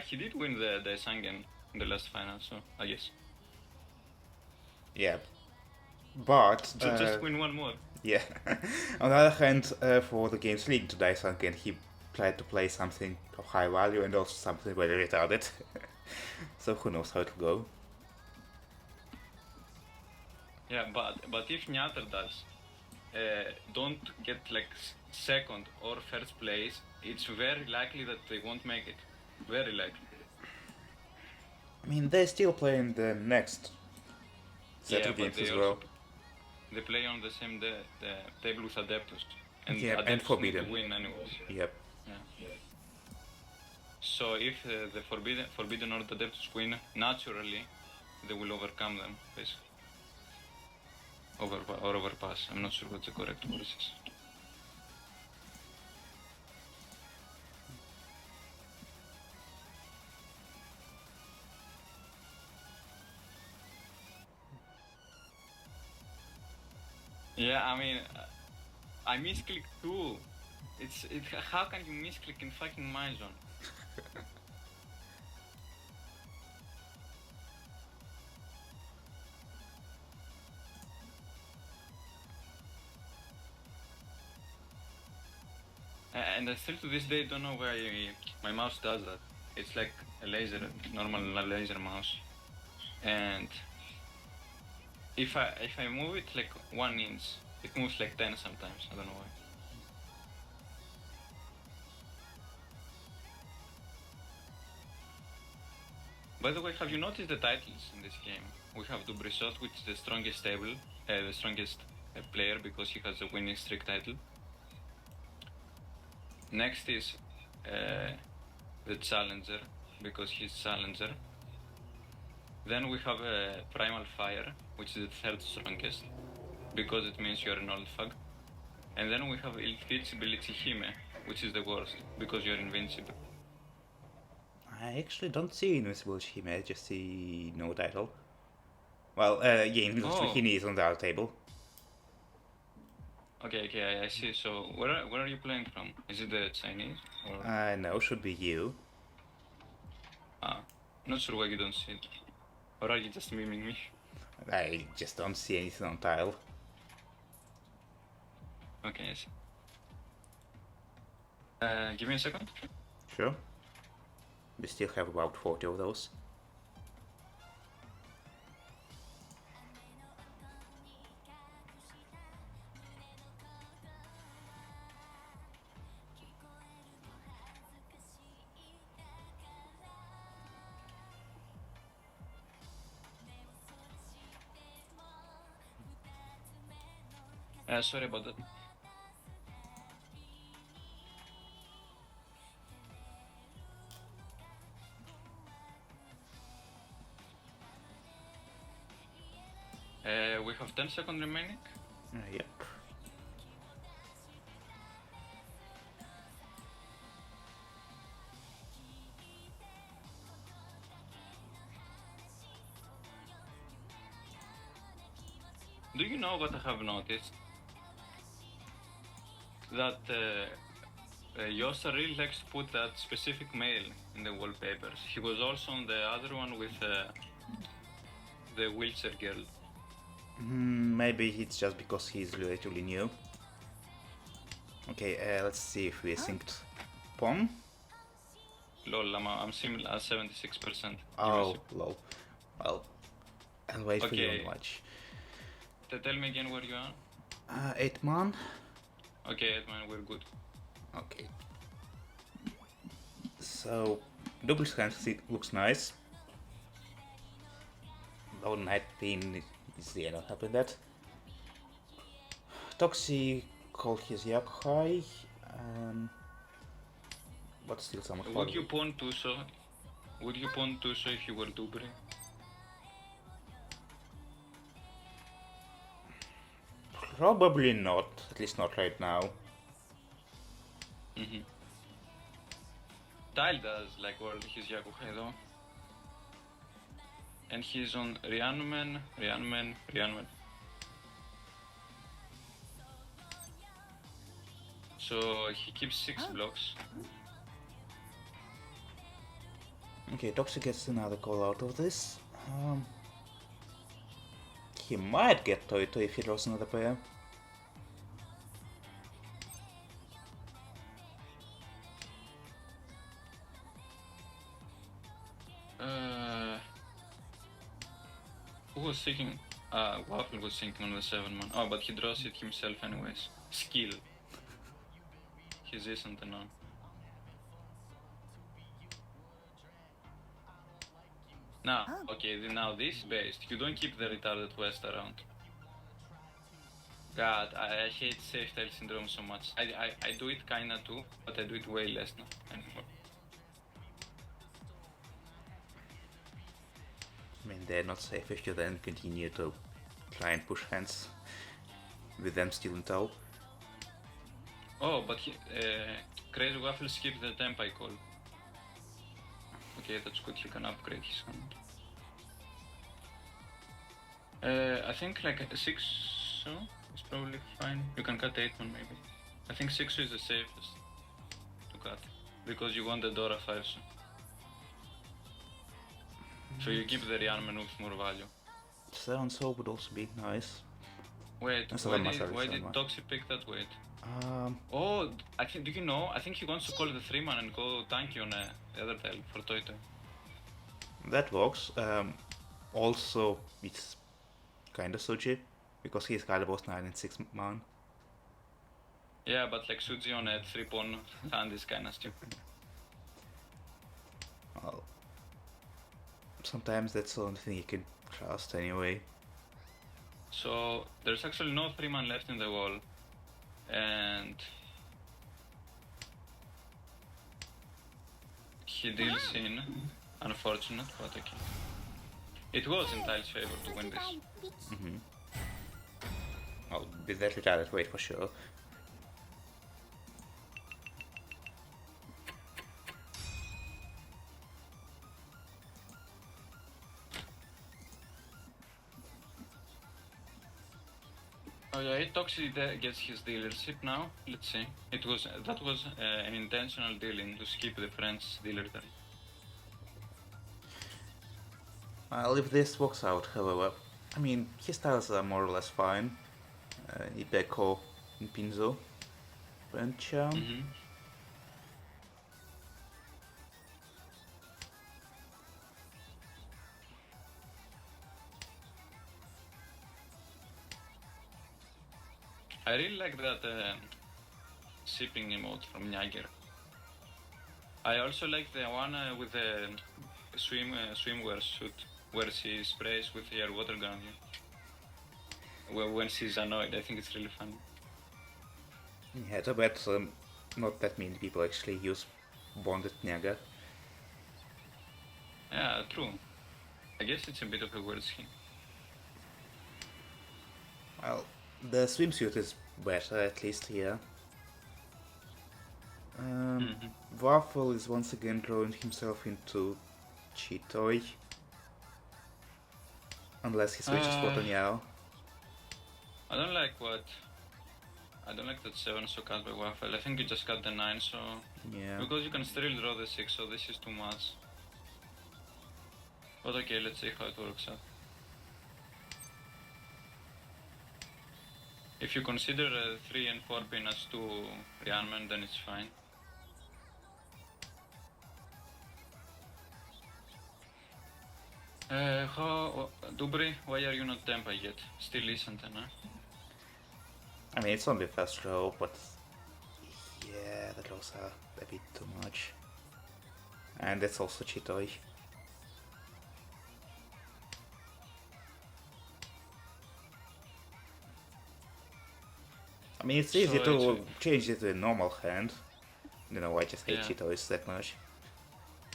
[SPEAKER 2] He did win the Sangen in the last final, so I guess.
[SPEAKER 1] Yeah. But...
[SPEAKER 2] So just win one more.
[SPEAKER 1] Yeah. On the other hand, for the games leading to Daisanken, he tried to play something of high value and also something very retarded. So who knows how it'll go.
[SPEAKER 2] Yeah, but if Nyater does don't get like second or first place, it's very likely that they won't make it. Very likely.
[SPEAKER 1] I mean, they're still playing the next set
[SPEAKER 2] Yeah,
[SPEAKER 1] of
[SPEAKER 2] but
[SPEAKER 1] games
[SPEAKER 2] they
[SPEAKER 1] as
[SPEAKER 2] also
[SPEAKER 1] well.
[SPEAKER 2] they play on the same the table with Adeptus, and
[SPEAKER 1] Yeah,
[SPEAKER 2] Adeptus
[SPEAKER 1] and
[SPEAKER 2] need
[SPEAKER 1] Forbidden.
[SPEAKER 2] to win anyways.
[SPEAKER 1] Yep.
[SPEAKER 2] Yeah. So if the Forbidden or the Adeptus win, naturally they will overcome them, basically. Overpass. I'm not sure what the correct word is. Yeah, I mean, I misclick too. How can you misclick in fucking my zone? And I still to this day don't know why my mouse does that. It's like a laser, normal laser mouse. And if I move it like 1 inch, it moves like 10 sometimes. I don't know why. By the way, have you noticed the titles in this game? We have Dubrisot, which is the strongest table, the strongest player because he has a winning streak title. Next is the Challenger, because he's Challenger. Then we have Primal Fire, which is the third strongest, because it means you're an old fag. And then we have Invincibility Hime, which is the worst, because you're invincible.
[SPEAKER 1] I actually don't see Invincible Shime, I just see no title. Well, yeah, Invincible Hime is on the other table.
[SPEAKER 2] Okay, I see. So where are you playing from? Is it the Chinese? Or?
[SPEAKER 1] No, should be you.
[SPEAKER 2] Not sure why you don't see it. Or are you just miming me?
[SPEAKER 1] I just don't see anything on tile.
[SPEAKER 2] Okay, I see. Give me a second.
[SPEAKER 1] Sure. We still have about 40 of those.
[SPEAKER 2] Sorry about that. We have 10 seconds remaining.
[SPEAKER 1] Yep.
[SPEAKER 2] Do you know what I have noticed? That Yosa really likes to put that specific male in the wallpapers. He was also on the other one with the wheelchair girl.
[SPEAKER 1] Maybe it's just because he's relatively new. Okay, let's see if we synced Pom.
[SPEAKER 2] Lol, I'm similar at 76%.
[SPEAKER 1] Oh, lol. Well, I'll wait for you
[SPEAKER 2] Okay.
[SPEAKER 1] on watch.
[SPEAKER 2] Tell me again where you are.
[SPEAKER 1] 8 man.
[SPEAKER 2] Okay, man, we're good.
[SPEAKER 1] Okay. So, Double's hand looks nice. Though Night Pin is the end of helping that. Toxi called his Yak high. But still somewhat
[SPEAKER 2] Would you pawn Tuso? Would you pawn Tuso if you were Dubri?
[SPEAKER 1] Probably not, at least not right now.
[SPEAKER 2] Mm-hmm. Tile does like world his Yakuhei though. And he's on Rhiannon. So he keeps 6 blocks.
[SPEAKER 1] Okay, Toxic gets another call out of this. He might get Toito if he draws another pair.
[SPEAKER 2] Who was thinking? Waffle was thinking on the 7-man. Oh, but he draws it himself anyways. Skill. His isn't enough. Now, okay, now this based. You don't keep the retarded West around. God, I hate safe tile syndrome so much. I do it kinda too, but I do it way less now anymore.
[SPEAKER 1] I mean, they're not safe if you then continue to try and push hands with them still in tow.
[SPEAKER 2] Oh, but Crazy Waffle skipped the Tempai call. Okay, that's good, he can upgrade his hand. I think like a 6 so is probably fine. You can cut 8-man maybe. I think 6 is the safest to cut, because you want the Dora 5 so. So you keep the Rhiannon with more value.
[SPEAKER 1] 7 so would also be nice.
[SPEAKER 2] Wait,
[SPEAKER 1] That's
[SPEAKER 2] why did Toxi pick that weight? Oh, I think, do you know? I think he wants to call the 3-man and go tanky on the other tile for Toito.
[SPEAKER 1] That works. Also, it's kinda Suji, because he's Calibos 9 and 6 man.
[SPEAKER 2] Yeah, but like Suji on a 3-pawn hand is kinda stupid.
[SPEAKER 1] Well, sometimes that's the only thing you can trust anyway.
[SPEAKER 2] So there's actually no 3-man left in the wall, and he deals in. Unfortunate, but okay. It was in Tile's favor to win this.
[SPEAKER 1] Well, with that retarded weight for sure.
[SPEAKER 2] Okay, Toxi gets his dealership now. Let's see. That was an intentional dealing to skip the French dealer turn.
[SPEAKER 1] Well, if this works out, however, I mean, his styles are more or less fine. Ibeko and Pinzo. Bencham.
[SPEAKER 2] Mm-hmm. I really like that shipping emote from Niagara. I also like the one with the swimwear suit, where she sprays with her water gun. Well, when she's annoyed, I think it's really funny.
[SPEAKER 1] Yeah, too bad not that many people actually use bonded Nyaga.
[SPEAKER 2] Yeah, true. I guess it's a bit of a weird skin.
[SPEAKER 1] Well, the swimsuit is better, at least here. Waffle is once again drawing himself into Chitoy. Unless he switches for Tonyao.
[SPEAKER 2] I don't like that 7 so cut by Waffle. I think you just cut the 9 so...
[SPEAKER 1] Yeah.
[SPEAKER 2] Because you can still draw the 6, so this is too much. But okay, let's see how it works out. If you consider 3 and 4 pin as 2 rearmament, then it's fine. Dubri, why are you not Tempa yet? Still isn't, huh?
[SPEAKER 1] I mean, it's only first row, but yeah, the draws are a bit too much. And it's also Chitoy. I mean, it's easy to change it to a normal hand. You know, I just hate Chitoys that much.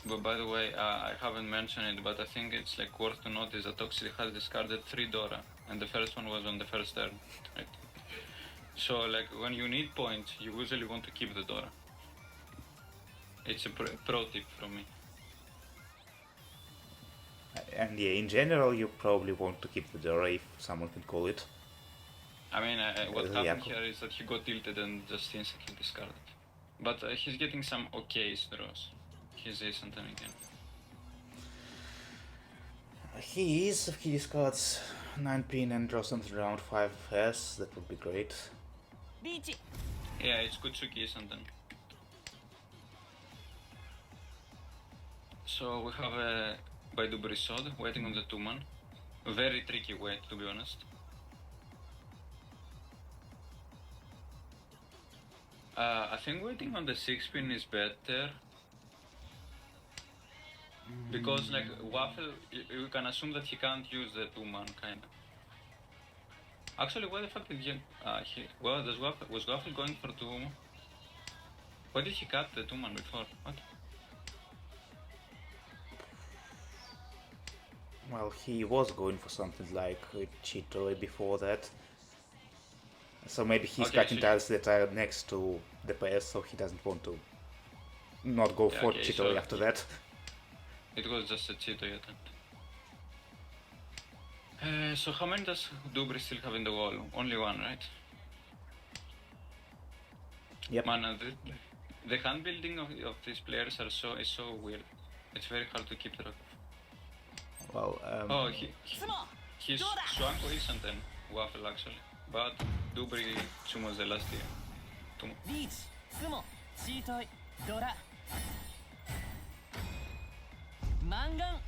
[SPEAKER 2] But by the way, I haven't mentioned it, but I think it's like worth to notice that Toxic has discarded 3 Dora, and the first one was on the first turn. Right? So like when you need points, you usually want to keep the Dora. It's a pro tip from me.
[SPEAKER 1] And yeah, in general, you probably want to keep the Dora if someone can call it.
[SPEAKER 2] I mean, what happened here is that he got tilted and just instantly discarded. But he's getting some okay draws. He's decent again.
[SPEAKER 1] He is, if he discards 9 pin and draws something around 5S, that would be great.
[SPEAKER 2] Yeah, it's Kutsuki something. So we have a Baidu Brisod waiting on the 2-man. Very tricky wait, to be honest. I think waiting on the 6-pin is better. Because like Waffle, you can assume that he can't use the 2-man kinda. Actually, why the fuck did he... was Waffle going for 2? Why did he cut the 2-man before? What?
[SPEAKER 1] Well, he was going for something like Chitoy before that. So maybe he's cutting tiles that are next to the pair, so he doesn't want to not go for Chitoy after that.
[SPEAKER 2] It was just a Chitoy attempt. So how many does Dubri still have in the wall? Only 1, right?
[SPEAKER 1] Yep.
[SPEAKER 2] Man, the hand building of these players is so weird. It's very hard to keep track of.
[SPEAKER 1] Well,
[SPEAKER 2] His Swanko isn't then Waffle actually, but Dubri Sumo's the last year.
[SPEAKER 4] Beach, Sumo, Chitoy, Dora. Mangan.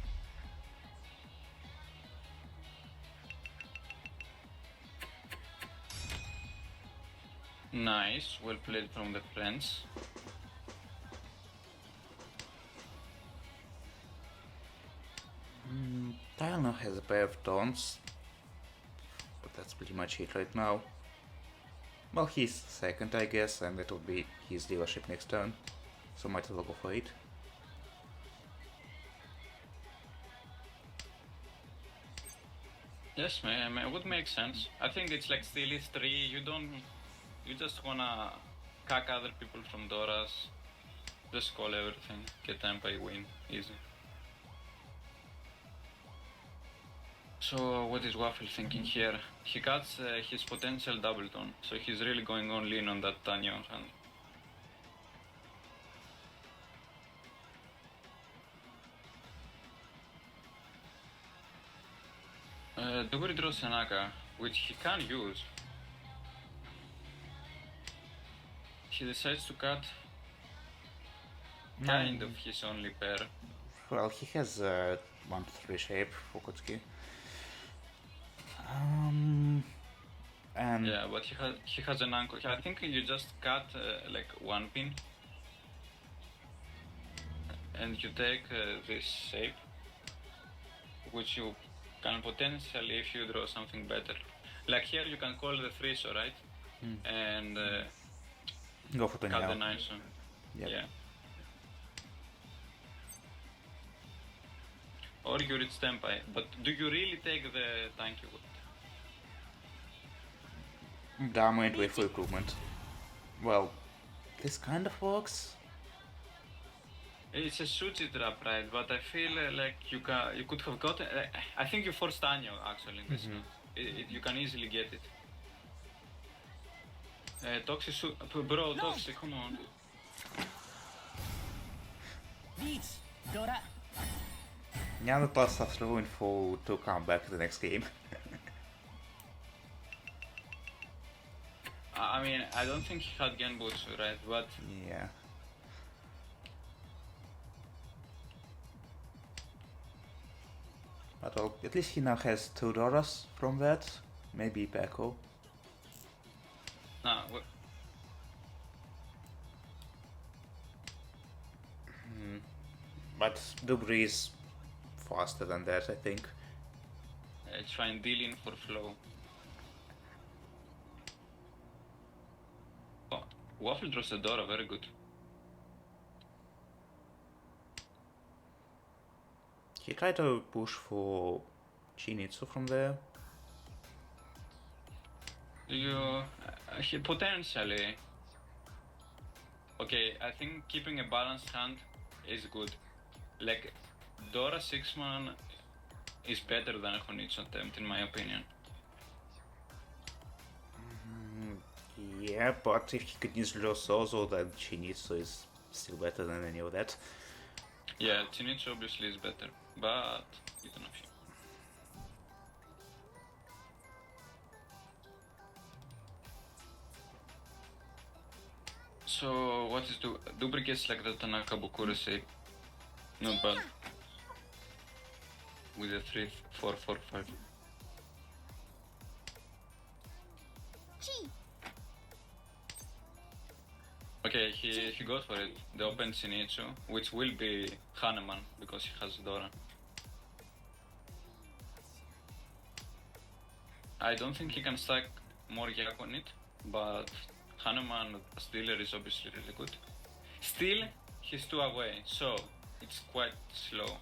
[SPEAKER 2] Nice, well played from the friends.
[SPEAKER 1] Diana has a pair of taunts, but that's pretty much it right now. Well, he's second, I guess, and it will be his dealership next turn, so might as well go for it.
[SPEAKER 2] Yes, man, it would make sense. I think it's like still is 3, you just wanna cack other people from Doras, just call everything, get Tampa, win, easy. So what is Waffle thinking here? He cuts his potential double tone, so he's really going all in on that Tanyo hand. Dubri draws Sanaka, which he can use. He decides to cut kind of his only pair.
[SPEAKER 1] Well, he has 1-3 shape for Kutsuki. And
[SPEAKER 2] Yeah, but he has an anchor. I think you just cut like one pin, and you take this shape, which you can potentially, if you draw something better. Like here, you can call the Friso, right? And
[SPEAKER 1] go for
[SPEAKER 2] cut the
[SPEAKER 1] 29.
[SPEAKER 2] 9 soon.
[SPEAKER 1] Yep.
[SPEAKER 2] Yeah. Or you reach Tempai. But do you really take the tanky wood?
[SPEAKER 1] Damage with full improvement. Well, this kind of works.
[SPEAKER 2] It's a Suji trap, right? But I feel like you could have gotten. I think you forced Tanyo actually in this. You can easily get it. Toxic, bro, Toxic, come on.
[SPEAKER 4] リーチドラ
[SPEAKER 1] Now the plus has ruined for to come back to the next game.
[SPEAKER 2] I mean, I don't think he had Genbutsu, right? But
[SPEAKER 1] Yeah. But well, at least he now has 2 Doras from that. Maybe Peko.
[SPEAKER 2] nah,
[SPEAKER 1] But Dubri is faster than that, I think.
[SPEAKER 2] it's fine dealing for flow. Oh, Waffle draws a Dora, very good.
[SPEAKER 1] He tried to push for Chinitsu from there.
[SPEAKER 2] He potentially. Okay, I think keeping a balanced hand is good. Like, Dora 6-man is better than a Honitsu attempt, in my opinion.
[SPEAKER 1] Yeah, but if he could use Sozo, then Chinitsu is still better than any of that.
[SPEAKER 2] Yeah, Chinitsu obviously is better, but you don't know. So, what is Dubri gets like the Tanaka Bokura shape. Not bad. With a 3, 4, 4, 5.
[SPEAKER 3] チー
[SPEAKER 2] Okay, he goes for it. The open Shinichu, which will be Haneman because he has Dora. I don't think he can stack more Yak on it, but Haneman as dealer is obviously really good. Still, he's 2 away, so it's quite slow.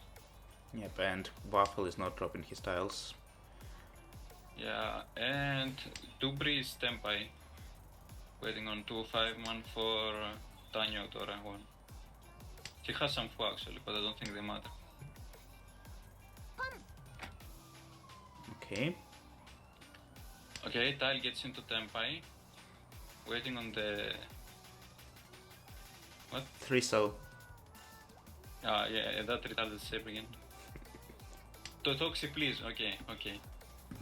[SPEAKER 1] Yep, and Waffle is not dropping his tiles.
[SPEAKER 2] Yeah, and Dubri is Tempai. Waiting on 2-5-man for Tanyo Dora 1. He has some Fu actually, but I don't think they matter.
[SPEAKER 1] Okay.
[SPEAKER 2] Okay, Tile gets into Tempai. Waiting on the... What?
[SPEAKER 1] 3 so.
[SPEAKER 2] Yeah, that retarded shape again. Toxi, please. Okay.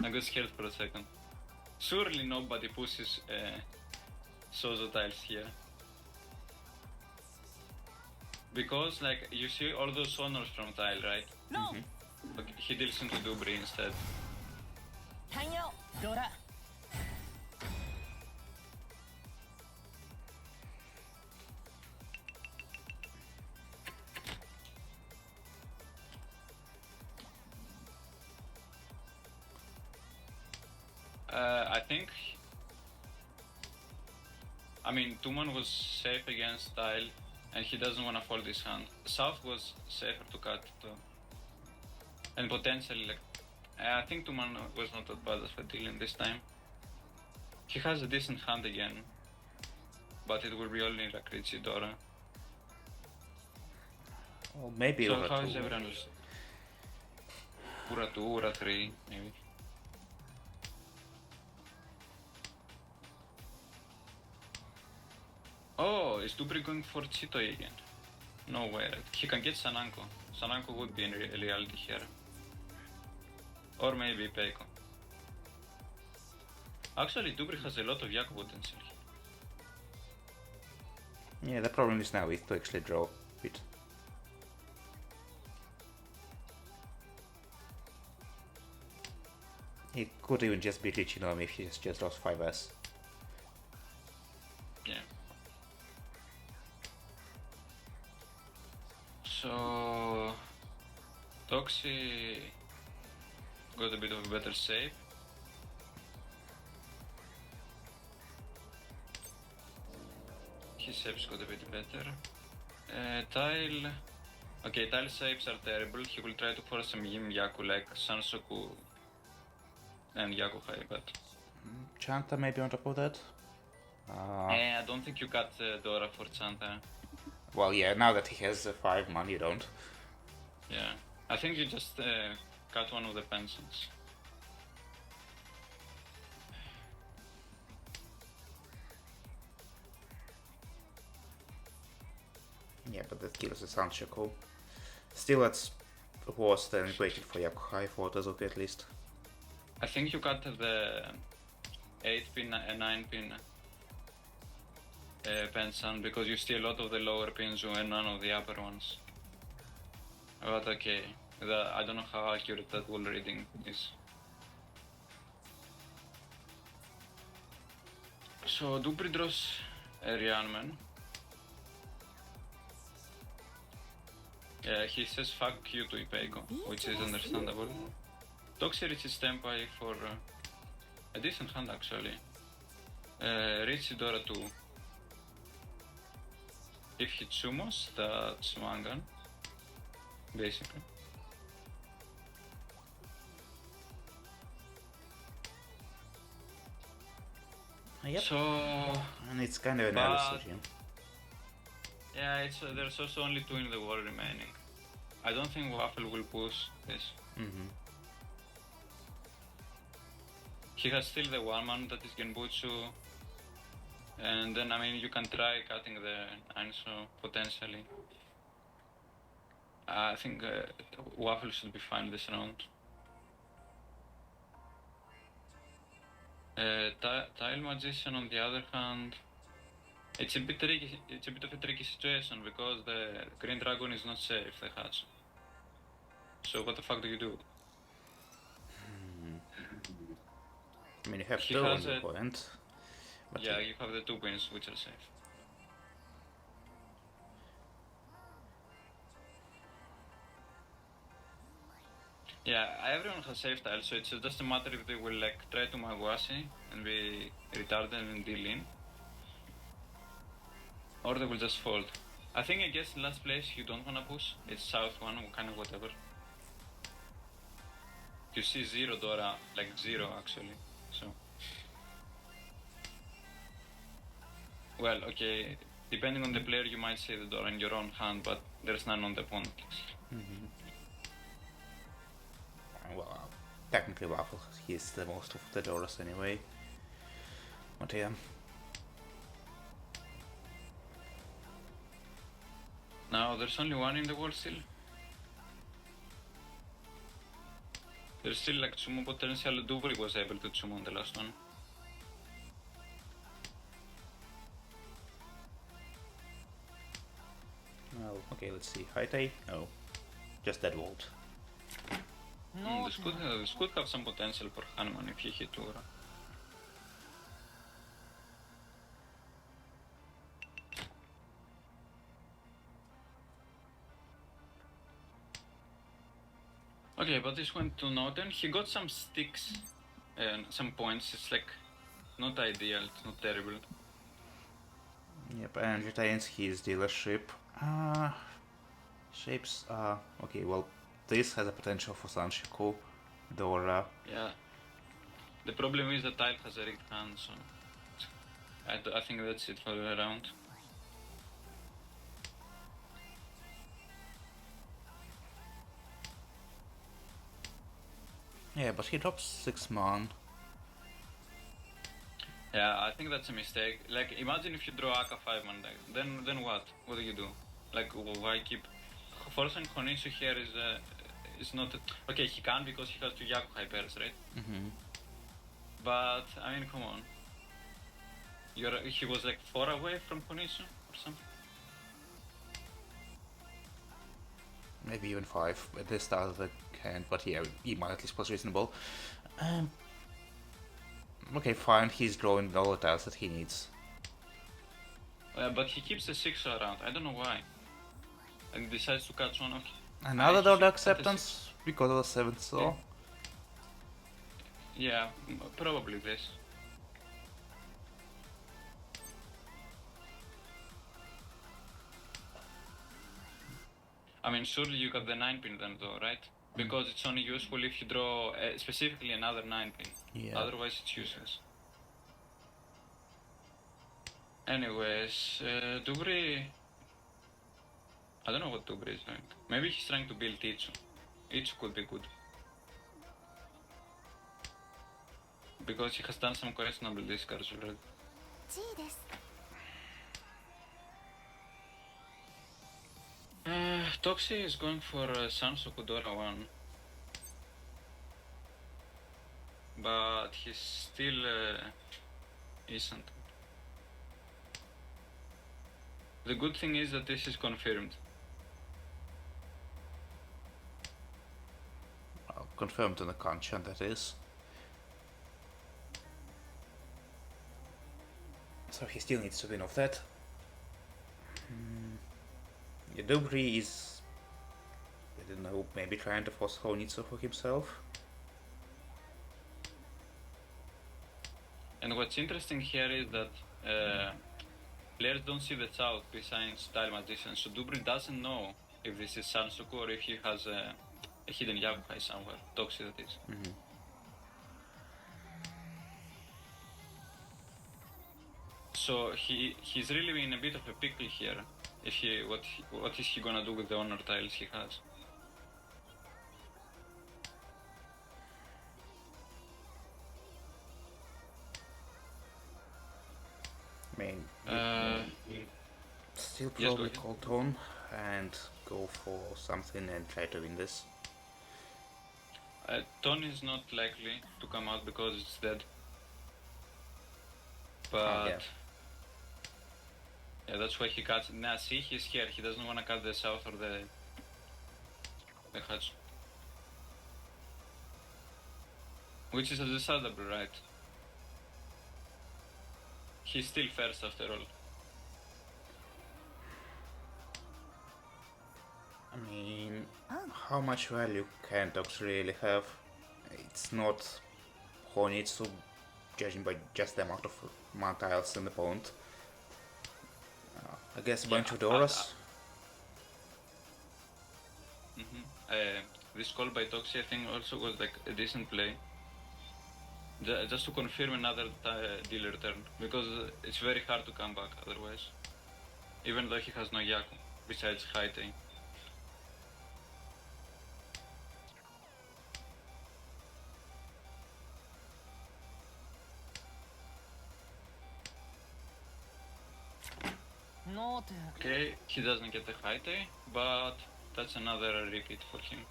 [SPEAKER 2] I got scared for a second. Surely nobody pushes Sozo tiles here. Because, like, you see all those honors from Tile, right?
[SPEAKER 4] No
[SPEAKER 2] But he deals into Dubri instead.
[SPEAKER 4] タンヨドラ
[SPEAKER 2] I think... I mean, Tuman was safe against Tile, and he doesn't want to fold his hand. South was safer to cut too. And potentially, like... I think Tuman was not that bad as a dealing this time. He has a decent hand again, but it will be only like Richie Dora.
[SPEAKER 1] Or maybe
[SPEAKER 2] So
[SPEAKER 1] over
[SPEAKER 2] how
[SPEAKER 1] 2.
[SPEAKER 2] is everyone else? Ura 2, Ura 3, maybe. Oh, is Dubri going for Chitoi again? No way, right? He can get Sananko. Sananko would be in reality here. Or maybe Peiko. Actually, Dubry has a lot of Yaku potential.
[SPEAKER 1] Yeah, the problem is now is to actually draw it. He could even just beat Ichinom if he just lost 5S.
[SPEAKER 2] Yeah. So Toxi got a bit of a better shape. His shapes got a bit better. Tile. Okay, Tile shapes are terrible. He will try to force some Yim Yaku like Sansoku and Yakuhai, but.
[SPEAKER 1] Chanta maybe on top of that?
[SPEAKER 2] I don't think you cut Dora for Chanta.
[SPEAKER 1] Well, yeah, now that he has 5 man, you don't.
[SPEAKER 2] Yeah. I think you just cut one of the pensions.
[SPEAKER 1] Yeah, but that kills the Sanshako. Still, that's worse than waiting for Yakuhai for Otozuki at least.
[SPEAKER 2] I think you cut the 8 pin and 9 pin pension because you steal a lot of the lower pins and none of the upper ones. But okay, I don't know how accurate that wall reading is. So Dubry draws a Rianman. He says fuck you to Ipeigo, which is understandable. Toxi reaches Tempai for a decent hand actually. Reaches Dora 2. If he Tsumos, that's Mangan, basically.
[SPEAKER 1] Yep.
[SPEAKER 2] So,
[SPEAKER 1] And it's kind of an
[SPEAKER 2] but-
[SPEAKER 1] error decision.
[SPEAKER 2] yeah, there's also only 2 in the wall remaining. I don't think Waffle will push this.
[SPEAKER 1] Mm-hmm.
[SPEAKER 2] He has still the 1-man that is Genbutsu. And then, I mean, you can try cutting the 9, so potentially. I think Waffle should be fine this round. Tile Magician, on the other hand, it's a bit tricky. It's a bit of a tricky situation because the Green Dragon is not safe, the hatch. So what the fuck do you do?
[SPEAKER 1] I mean, you have
[SPEAKER 2] He
[SPEAKER 1] two on
[SPEAKER 2] has
[SPEAKER 1] the
[SPEAKER 2] a-
[SPEAKER 1] point. But
[SPEAKER 2] Yeah, you have the 2 pins which are safe. Yeah, everyone has safe tiles, so it's just a matter if they will like try to Maguasi and be retarded and deal in, or they will just fold. I think I guess last place you don't wanna push. It's south one or kind of whatever. You see 0 Dora, like 0 actually. So well, okay. Depending on the player, you might see the Dora in your own hand, but there's none on the opponent list.
[SPEAKER 1] well, technically Waffle, he's the most of the dollars anyway. But yeah.
[SPEAKER 2] Now there's only 1 in the wall still. There's still like Tsumo potential. Dubry was able to Tsumo on the last one.
[SPEAKER 1] Well, okay, let's see. Haitai? No. Just that Volt.
[SPEAKER 4] No,
[SPEAKER 2] This could have some potential for Hanuman if he hit Ura. Okay, but this went to Noten. He got some sticks and some points. It's like not ideal, it's not terrible.
[SPEAKER 1] Yep, and retains his dealership. Shapes are... Okay, well, this has a potential for Sanshiko, Dora.
[SPEAKER 2] Yeah. The problem is that Tile has a rigged hand, so I think that's it for the round.
[SPEAKER 1] Yeah, but he drops 6 man.
[SPEAKER 2] Yeah, I think that's a mistake. Like, imagine if you draw Aka 5 man deck. Then what? What do you do? Like, why keep... Forcing Honisu here is not... Okay, he can because he has 2 Yaku Hypers, right?
[SPEAKER 1] Mm-hmm.
[SPEAKER 2] But I mean, come on. He was like 4 away from Konisu or something.
[SPEAKER 1] Maybe even 5 at the start of the hand, but yeah, Ema at least was reasonable. Okay, fine, he's drawing all the tiles that he needs.
[SPEAKER 2] But he keeps the 6 around. I don't know why. And decides to catch one. Okay.
[SPEAKER 1] Another
[SPEAKER 2] he
[SPEAKER 1] Lord
[SPEAKER 2] should cut the
[SPEAKER 1] Acceptance because of the 7th Saw.
[SPEAKER 2] Yeah, probably this. I mean, surely you got the 9 pin then though, right? Because it's only useful if you draw specifically another 9 pin.
[SPEAKER 1] Yeah.
[SPEAKER 2] Otherwise it's useless. Anyways, Dubri... I don't know what Dubri is doing. Maybe he's trying to build Ichu. Ichu could be good. Because he has done some questionable discards already.
[SPEAKER 3] G です
[SPEAKER 2] Toxi is going for Sansoku Dora 1. But he's still isn't. The good thing is that this is confirmed.
[SPEAKER 1] Confirmed on the Kanchan, that is. So he still needs to win off that. Yeah, Dubri is, I don't know, maybe trying to force Honitsu for himself.
[SPEAKER 2] And what's interesting here is that players don't see the south besides Style Magician, so Dubri doesn't know if this is Sansoku or if he has a hidden Yakuhai somewhere. Toxi, that is. So he's really in a bit of a pickle here. If what is he gonna do with the honor tiles he has?
[SPEAKER 1] I mean, still
[SPEAKER 2] yes,
[SPEAKER 1] probably
[SPEAKER 2] go
[SPEAKER 1] call Tone and go for something and try to win this.
[SPEAKER 2] Tony is not likely to come out because it's dead. But yeah, that's why he cuts. Nah, see, he's here. He doesn't want to cut the south or the hatch. Which is understandable, right? He's still first after all.
[SPEAKER 1] I mean, how much value can Tox really have? It's not Honitsu, judging by just the amount of tiles in the opponent. I guess a bunch of Doras.
[SPEAKER 2] This call by Toxi, I think, also was like a decent play. Just to confirm another dealer turn, because it's very hard to come back otherwise. Even though he has no Yaku, besides Haitei.
[SPEAKER 4] Not.
[SPEAKER 2] Okay, he doesn't get the Haitei, but that's another repeat for him.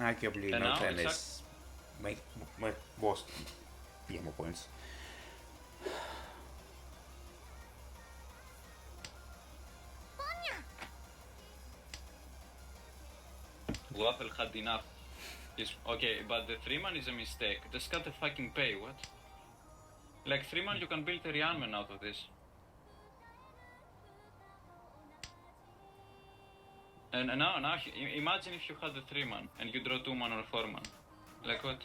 [SPEAKER 1] Arguably,
[SPEAKER 2] And
[SPEAKER 1] no
[SPEAKER 2] now
[SPEAKER 1] 10
[SPEAKER 2] it's
[SPEAKER 1] is my worst PMO points.
[SPEAKER 2] Waffle had enough. Okay, but the 3-man is a mistake. Just cut the fucking pay, what? Like 3-man, you can build a Rianman out of this. And now, imagine if you had the 3-man and you draw 2-man or 4-man. Like what?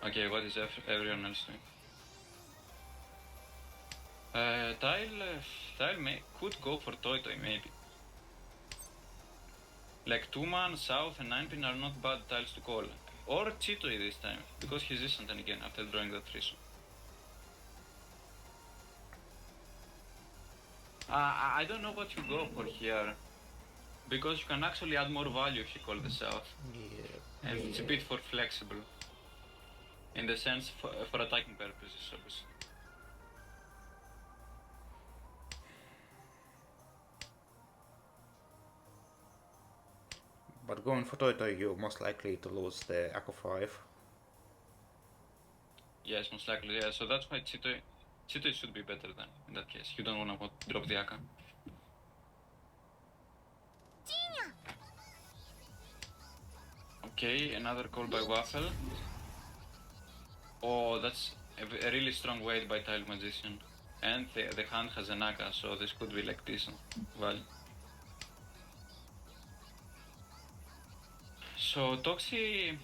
[SPEAKER 2] Okay, what is everyone else doing? Tile could go for Toy Toy, maybe. Like 2-man, South and 9-pin are not bad tiles to call. Or Chitoi this time, because he's distant again after drawing that 3. I don't know what you go for here. Because you can actually add more value if you call the South.
[SPEAKER 1] Yeah.
[SPEAKER 2] And it's a bit for flexible. In the sense, for attacking purposes, obviously.
[SPEAKER 1] But going for Toto, you're most likely to lose the Akko 5.
[SPEAKER 2] Yes, most likely, yeah. So that's why Chito should be better then, in that case. You don't want to drop the Aka. Okay, another call by Waffle. Oh, that's a really strong weight by Tile Magician. And the hand has an Aka, so this could be like decent value. So Toxi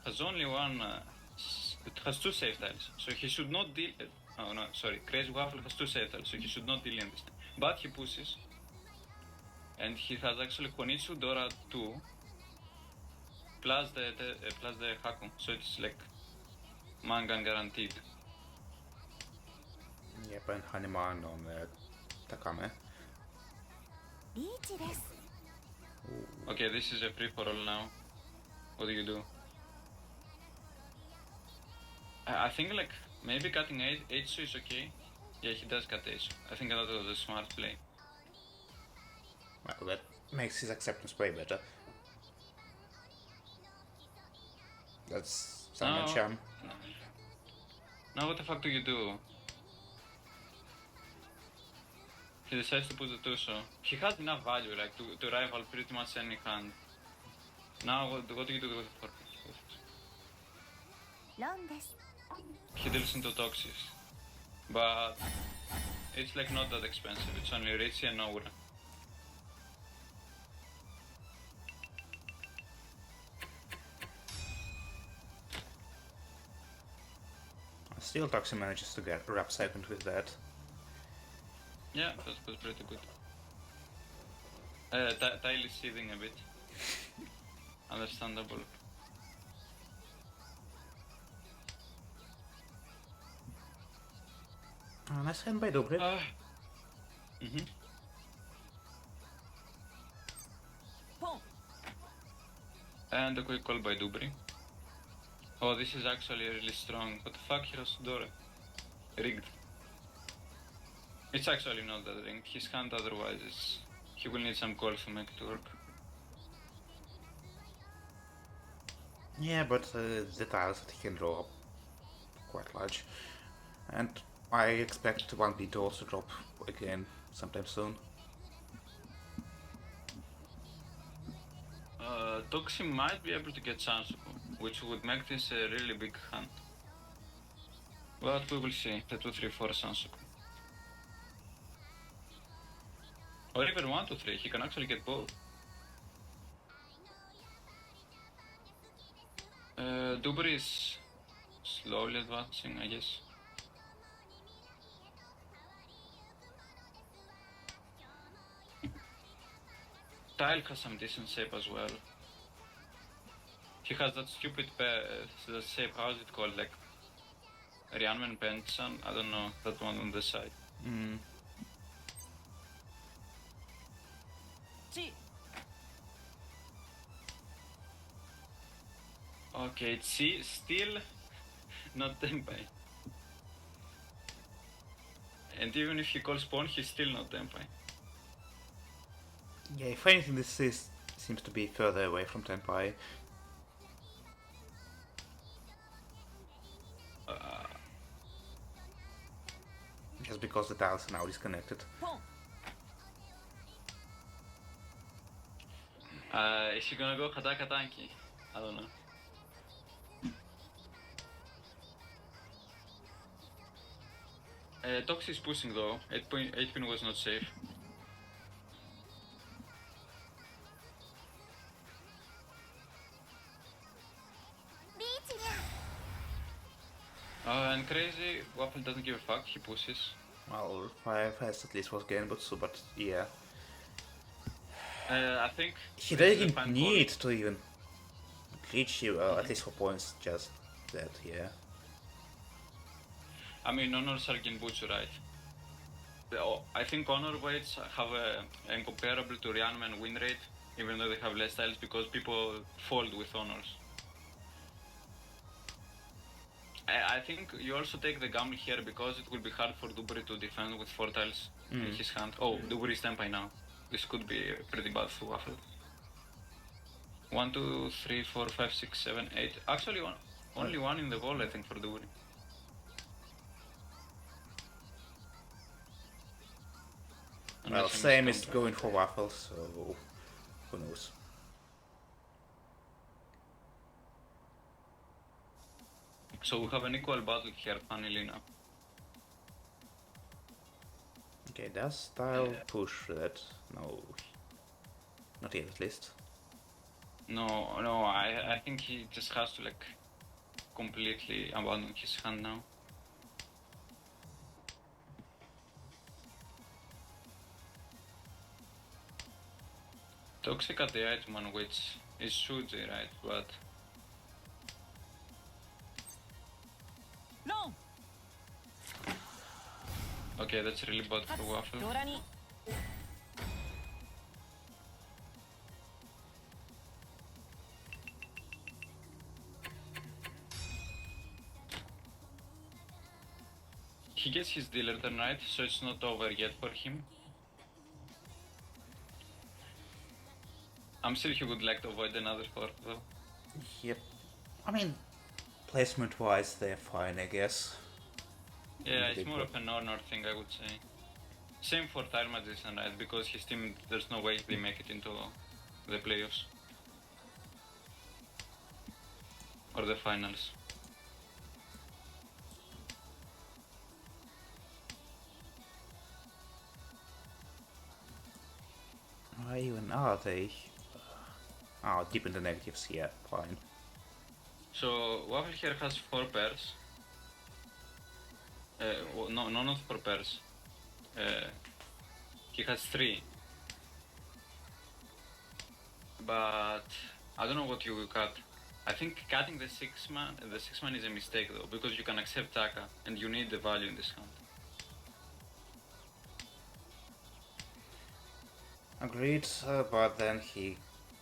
[SPEAKER 2] has only one, it has 2 save tiles, so he should not deal, oh no, sorry, Crazy Waffle has 2 save tiles, so he should not deal in this time. But he pushes, and he has actually Konitsu Dora 2, plus the Haku, so it's like Mangan guaranteed.
[SPEAKER 1] Yep, and Hanuman on Takame.
[SPEAKER 2] Okay, this is a free for all now. What do you do? I think like maybe cutting H2 is okay. Yeah, he does cut H2. I think that was a smart play.
[SPEAKER 1] Well, that makes his acceptance way better. That's Simon Cham.
[SPEAKER 2] Now what the fuck do you do? He decides to put the 2, so he has enough value like to rival pretty much any hand. Now what do you do with the 4? He deals into Toxis. But it's like not that expensive, it's only Richie and Aura.
[SPEAKER 1] Still Toxi manages to get wrap second with that.
[SPEAKER 2] Yeah, that was pretty good. Tile is seething a bit. Understandable.
[SPEAKER 1] Nice hand by Dobre.
[SPEAKER 2] And a quick call by Dubri. Oh, this is actually really strong. What the fuck, he has Dora? Rigged. It's actually not that rigged. His hand otherwise is... He will need some calls to make it work.
[SPEAKER 1] Yeah, but the tiles that he can draw are quite large. And I expect 1B to also drop again sometime soon.
[SPEAKER 2] Toxi might be able to get Sansuku, which would make this a really big hand. But we will see. The 2, 3, 4 Sansuku. Or even 1, 2, 3. He can actually get both. Dubri is slowly advancing, I guess. Tile has some decent shape as well. He has that stupid the shape, how is it called? Like Ryanman Benson? I don't know, that one on the side. Okay, it's still not Tenpai. And even if he calls Spawn, he's still not Tenpai.
[SPEAKER 1] Yeah, if anything, this seems to be further away from Tenpai. Just because the tiles are now disconnected.
[SPEAKER 2] Is he gonna go Hataka Tanki? I don't know. Tox is pushing though. 8 pin was not safe. And Crazy Waffle doesn't give a fuck, he pushes.
[SPEAKER 1] Well, 5 has at least was Genbutsu, but yeah.
[SPEAKER 2] I think
[SPEAKER 1] He doesn't need to even reach you, at least for points, just that, yeah.
[SPEAKER 2] I mean, honors are Genbutsu, right? I think honor weights have a incomparable to Ryanman win rate, even though they have less tiles, because people fold with honors. I think you also take the gamble here because it will be hard for Dubri to defend with 4 tiles in his hand. Oh, Dubri is Tenpai now. This could be pretty bad for Waffle. 1, 2, 3, 4, 5, 6, 7, 8. Actually, only one in the wall, I think, for the winning.
[SPEAKER 1] Well,
[SPEAKER 2] Unless I
[SPEAKER 1] same is
[SPEAKER 2] miscounted.
[SPEAKER 1] going for waffles, so who knows.
[SPEAKER 2] So we have an equal battle here, funnily enough.
[SPEAKER 1] Okay, does style push that? No. Not yet, at least.
[SPEAKER 2] No, I think he just has to like completely abandon his hand now. Toxic at the Eichmann, which is Shuji, right? But
[SPEAKER 4] No!
[SPEAKER 2] okay, that's really bad for Waffle.
[SPEAKER 4] ドラに
[SPEAKER 2] He gets his dealer turn right, so it's not over yet for him. I'm sure he would like to avoid another fork though.
[SPEAKER 1] Yep. I mean, placement-wise, they're fine, I guess.
[SPEAKER 2] Yeah, it's
[SPEAKER 1] Big
[SPEAKER 2] more
[SPEAKER 1] one.
[SPEAKER 2] of an honor thing, I would say. Same for Tile Magician, right? Because his team, there's no way they make it into the playoffs. Or the finals.
[SPEAKER 1] Why even are they? Oh, deep in the negatives, yeah, fine.
[SPEAKER 2] So Waffle here has 4 pairs. No, not 4 pairs. He has 3. But I don't know what you will cut. I think cutting the 6 man is a mistake though, because you can accept Taka and you need the value in this hand.
[SPEAKER 1] Agreed, but then he...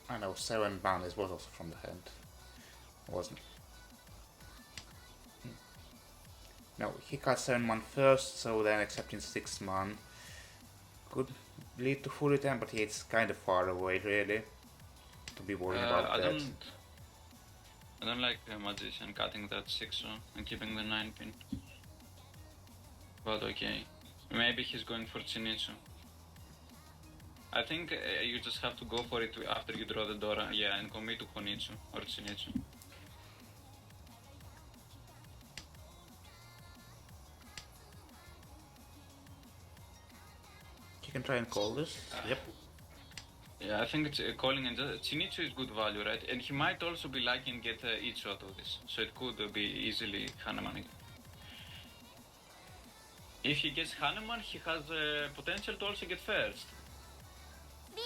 [SPEAKER 1] I know, 7 bounties was also from the hand. Wasn't. No, he cut 7 man first, so then accepting 6 man could lead to full return, but it's kind of far away, really, to be worried about
[SPEAKER 2] I
[SPEAKER 1] that.
[SPEAKER 2] don't like a Magician cutting that 6 and keeping the 9 pin. But okay, maybe he's going for Chinitsu. I think you just have to go for it after you draw the Dora, yeah, and commit to Konitsu or Chinitsu.
[SPEAKER 1] You can try and call this. Yep.
[SPEAKER 2] Yeah, I think it's calling and Chinitsu is good value, right? And he might also be lucky and get Ichu out of this, so it could be easily Hanuman. If he gets Hanuman, he has potential to also get first.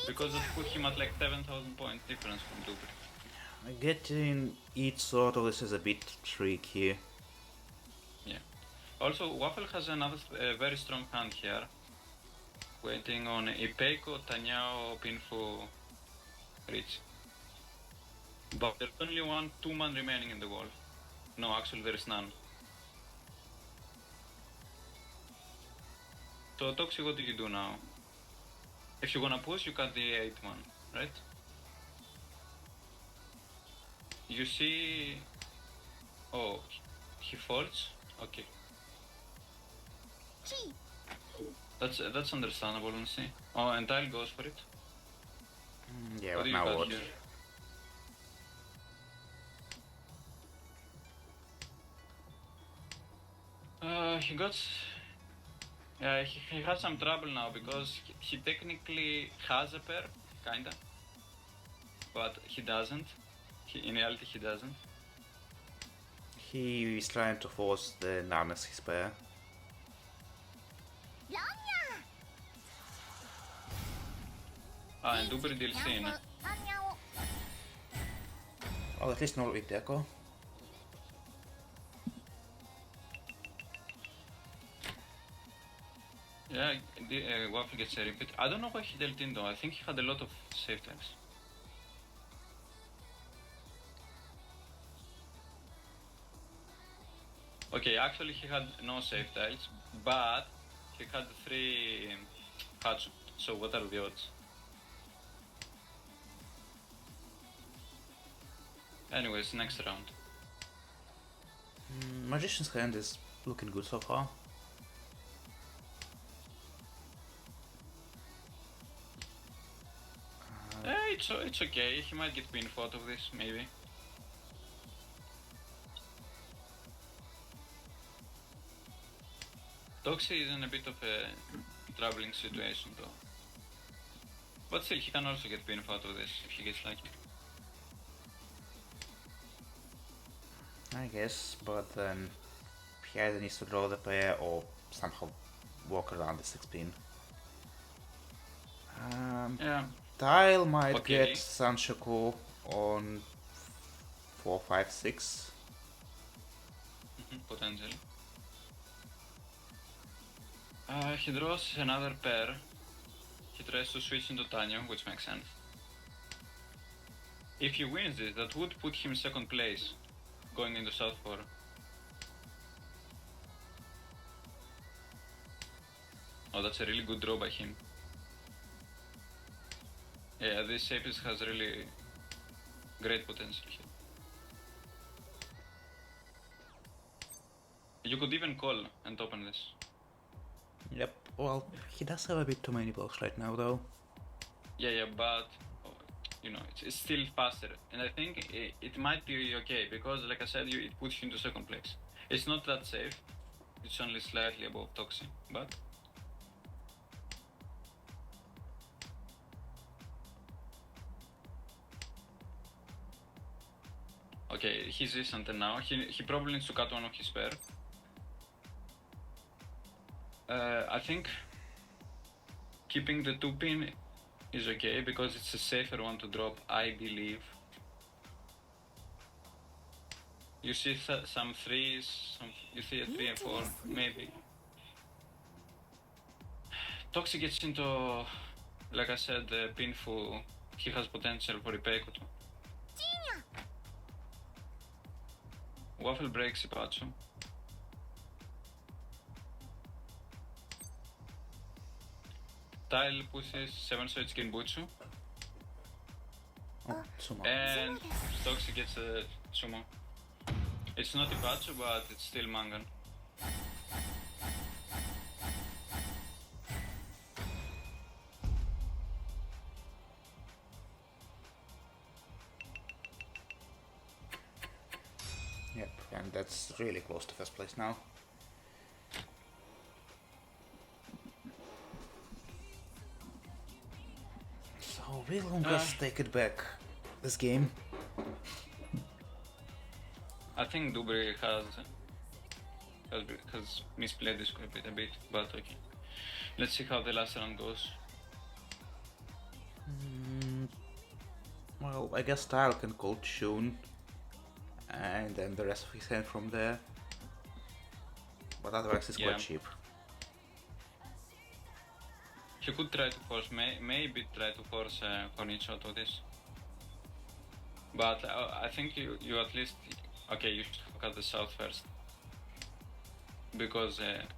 [SPEAKER 2] Because it put him at like 7,000 points difference from Dubri.
[SPEAKER 1] Getting each sort of this is a bit tricky.
[SPEAKER 2] Yeah. Also, Waffle has another very strong hand here. Waiting on Ipeiko, Tanyao, Pinfu, Rich. But there's only 2 man remaining in the wall. No, actually there is none. So Toxic, what do you do now? If you wanna push, you cut the 8 man, right? You see... Oh, he folds? Okay.
[SPEAKER 3] Chi.
[SPEAKER 2] That's understandable, honestly. Oh, and Tile goes for it.
[SPEAKER 1] Yeah,
[SPEAKER 2] What
[SPEAKER 1] but
[SPEAKER 2] do you
[SPEAKER 1] now
[SPEAKER 2] got
[SPEAKER 1] what?
[SPEAKER 2] here? He got... he has some trouble now because he technically has a pair, kinda. But he doesn't. In reality, he doesn't.
[SPEAKER 1] He is trying to force the Nanas his pair.
[SPEAKER 3] Ranya.
[SPEAKER 2] And Dubri DLC in.
[SPEAKER 3] Tanyao.
[SPEAKER 1] Well, at least not with Deco.
[SPEAKER 2] Yeah, Waffle gets a repeat. I don't know why he dealt in though. I think he had a lot of save times. Okay, actually he had no save tiles, but he had 3 Hatsu. So what are the odds? Anyways, next round.
[SPEAKER 1] Magician's hand is looking good so far.
[SPEAKER 2] It's okay. He might get pinfo out of this, maybe. Toxie is in a bit of a troubling situation though. But still, he can also get pinfo out of this if he gets lucky.
[SPEAKER 1] I guess, but then he either needs to draw the pair or somehow walk around the 6-pin.
[SPEAKER 2] Yeah.
[SPEAKER 1] Tile might
[SPEAKER 2] Okay.
[SPEAKER 1] get Sanshoku on 4, 5, 6.
[SPEAKER 2] Potentially. He draws another pair. He tries to switch into Tanyo, which makes sense. If he wins this, that would put him second place, going into South 4. Oh, that's a really good draw by him. Yeah, this Apis has really great potential here. You could even call and open this.
[SPEAKER 1] Yep, well, he does have a bit too many blocks right now though.
[SPEAKER 2] Yeah, but you know, it's still faster, and I think it might be okay because, like I said, it puts you into second place. It's not that safe. It's only slightly above Toxie, but okay, he's decent now. He probably needs to cut one of his pair. I think keeping the 2-pin is okay because it's a safer one to drop, I believe. You see some 3s, you see a 3 and 4, maybe. Toxic gets into, like I said, the pinfo. He has potential for Ipeco too. Waffle breaks Ipachu. Tile pushes 7 so it's Genbutsu.
[SPEAKER 1] Oh, Sumo.
[SPEAKER 2] And Toxic gets a Sumo. It's not Ipachu, but it's still Mangan.
[SPEAKER 1] Yep, and that's really close to first place now. So will Ungas take it back this game?
[SPEAKER 2] I think Dubry has misplayed this a bit, but okay. Let's see how the last round goes.
[SPEAKER 1] Well, I guess Tile can call Tune, and then the rest of his hand from there. But otherwise it's
[SPEAKER 2] Yeah.
[SPEAKER 1] quite cheap.
[SPEAKER 2] He could try to force, maybe try to force Konichi out of this. But I think you at least, okay, you should cut the south first. Because, I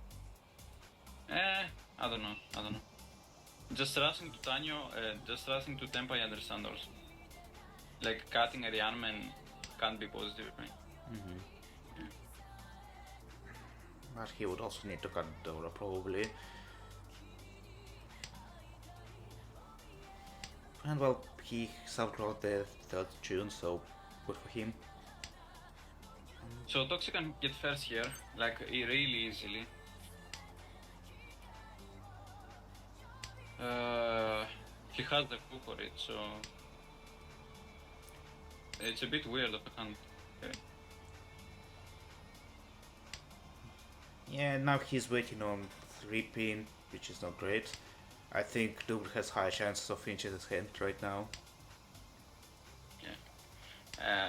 [SPEAKER 2] don't know. Just rushing to Tanyo, just rushing to Tempa, I understand also. Like, cutting a Ryanman can't be positive, right?
[SPEAKER 1] But he would also need to cut Dora probably. And well, he self-drawed the third tune, so good for him.
[SPEAKER 2] So Toxic can get first here, like really easily. He has the clue for it, so it's a bit weird of a hand. Okay.
[SPEAKER 1] Yeah, now he's waiting on 3-pin, which is not great. I think Double has higher chances of finishing his hand right now.
[SPEAKER 2] Yeah.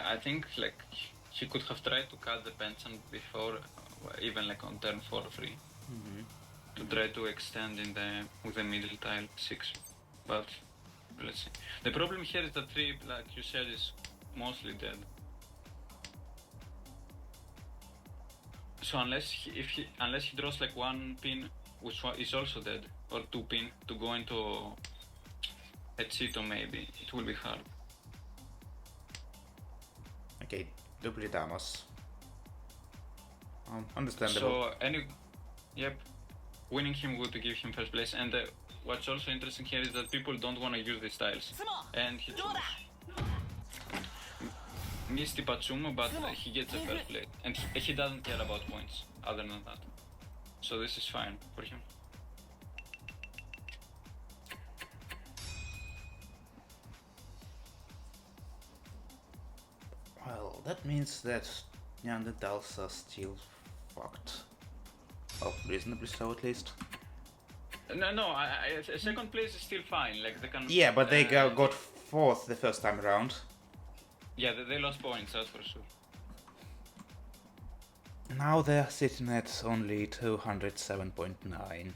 [SPEAKER 2] I think like he could have tried to cut the penchant before, even like on turn 4 or 3. To try to extend with the middle tile 6. But let's see. The problem here is that 3, like you said, is mostly dead. So unless he draws like 1-pin, which is also dead, or 2-pin to go into a Cheeto maybe, it will be hard.
[SPEAKER 1] Okay, double damos. Understandable.
[SPEAKER 2] So yep, winning him would give him first place. And what's also interesting here is that people don't want to use these tiles, and he chose. Misty Patsumo, but he gets a first place, and he doesn't care about points other than that. So this is fine for him.
[SPEAKER 1] Well, that means that Neanderthals are still fucked. Well, reasonably so at least.
[SPEAKER 2] No, second place is still fine. Like they can.
[SPEAKER 1] Yeah, but they got fourth the first time around.
[SPEAKER 2] Yeah, they lost points, that's for sure.
[SPEAKER 1] Now they're sitting at only 207.9.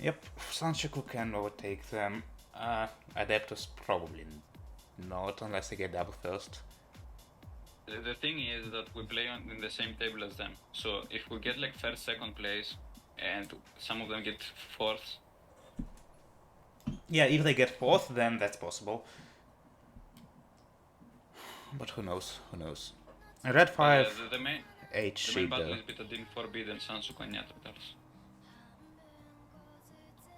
[SPEAKER 1] Yep, Sanchoku can overtake them. Adeptus probably not, unless they get double first.
[SPEAKER 2] The thing is that we play in the same table as them. So if we get like first, second place, and some of them get fourth.
[SPEAKER 1] Yeah, if they get fourth, then that's possible. But who knows? Who knows? Red 5,
[SPEAKER 2] The main
[SPEAKER 1] 8
[SPEAKER 2] the
[SPEAKER 1] sheet
[SPEAKER 2] main battle
[SPEAKER 1] though.
[SPEAKER 2] is between Forbidden, Sansuku and Neanderthals.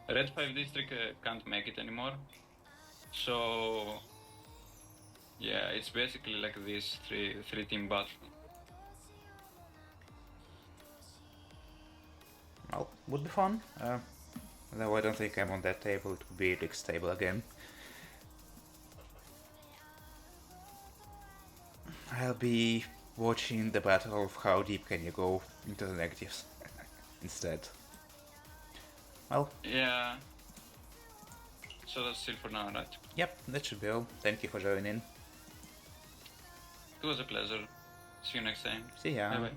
[SPEAKER 2] Red 5 district can't make it anymore. So yeah, it's basically like this three team battle.
[SPEAKER 1] Well, would be fun. Though I don't think I'm on that table, it would be Rick's table again. I'll be watching the battle of how deep can you go into the negatives instead. Well,
[SPEAKER 2] Yeah. So that's still for now, right?
[SPEAKER 1] yep, that should be all. Thank you for joining.
[SPEAKER 2] It was a pleasure. See you next time.
[SPEAKER 1] See ya.
[SPEAKER 2] Bye bye.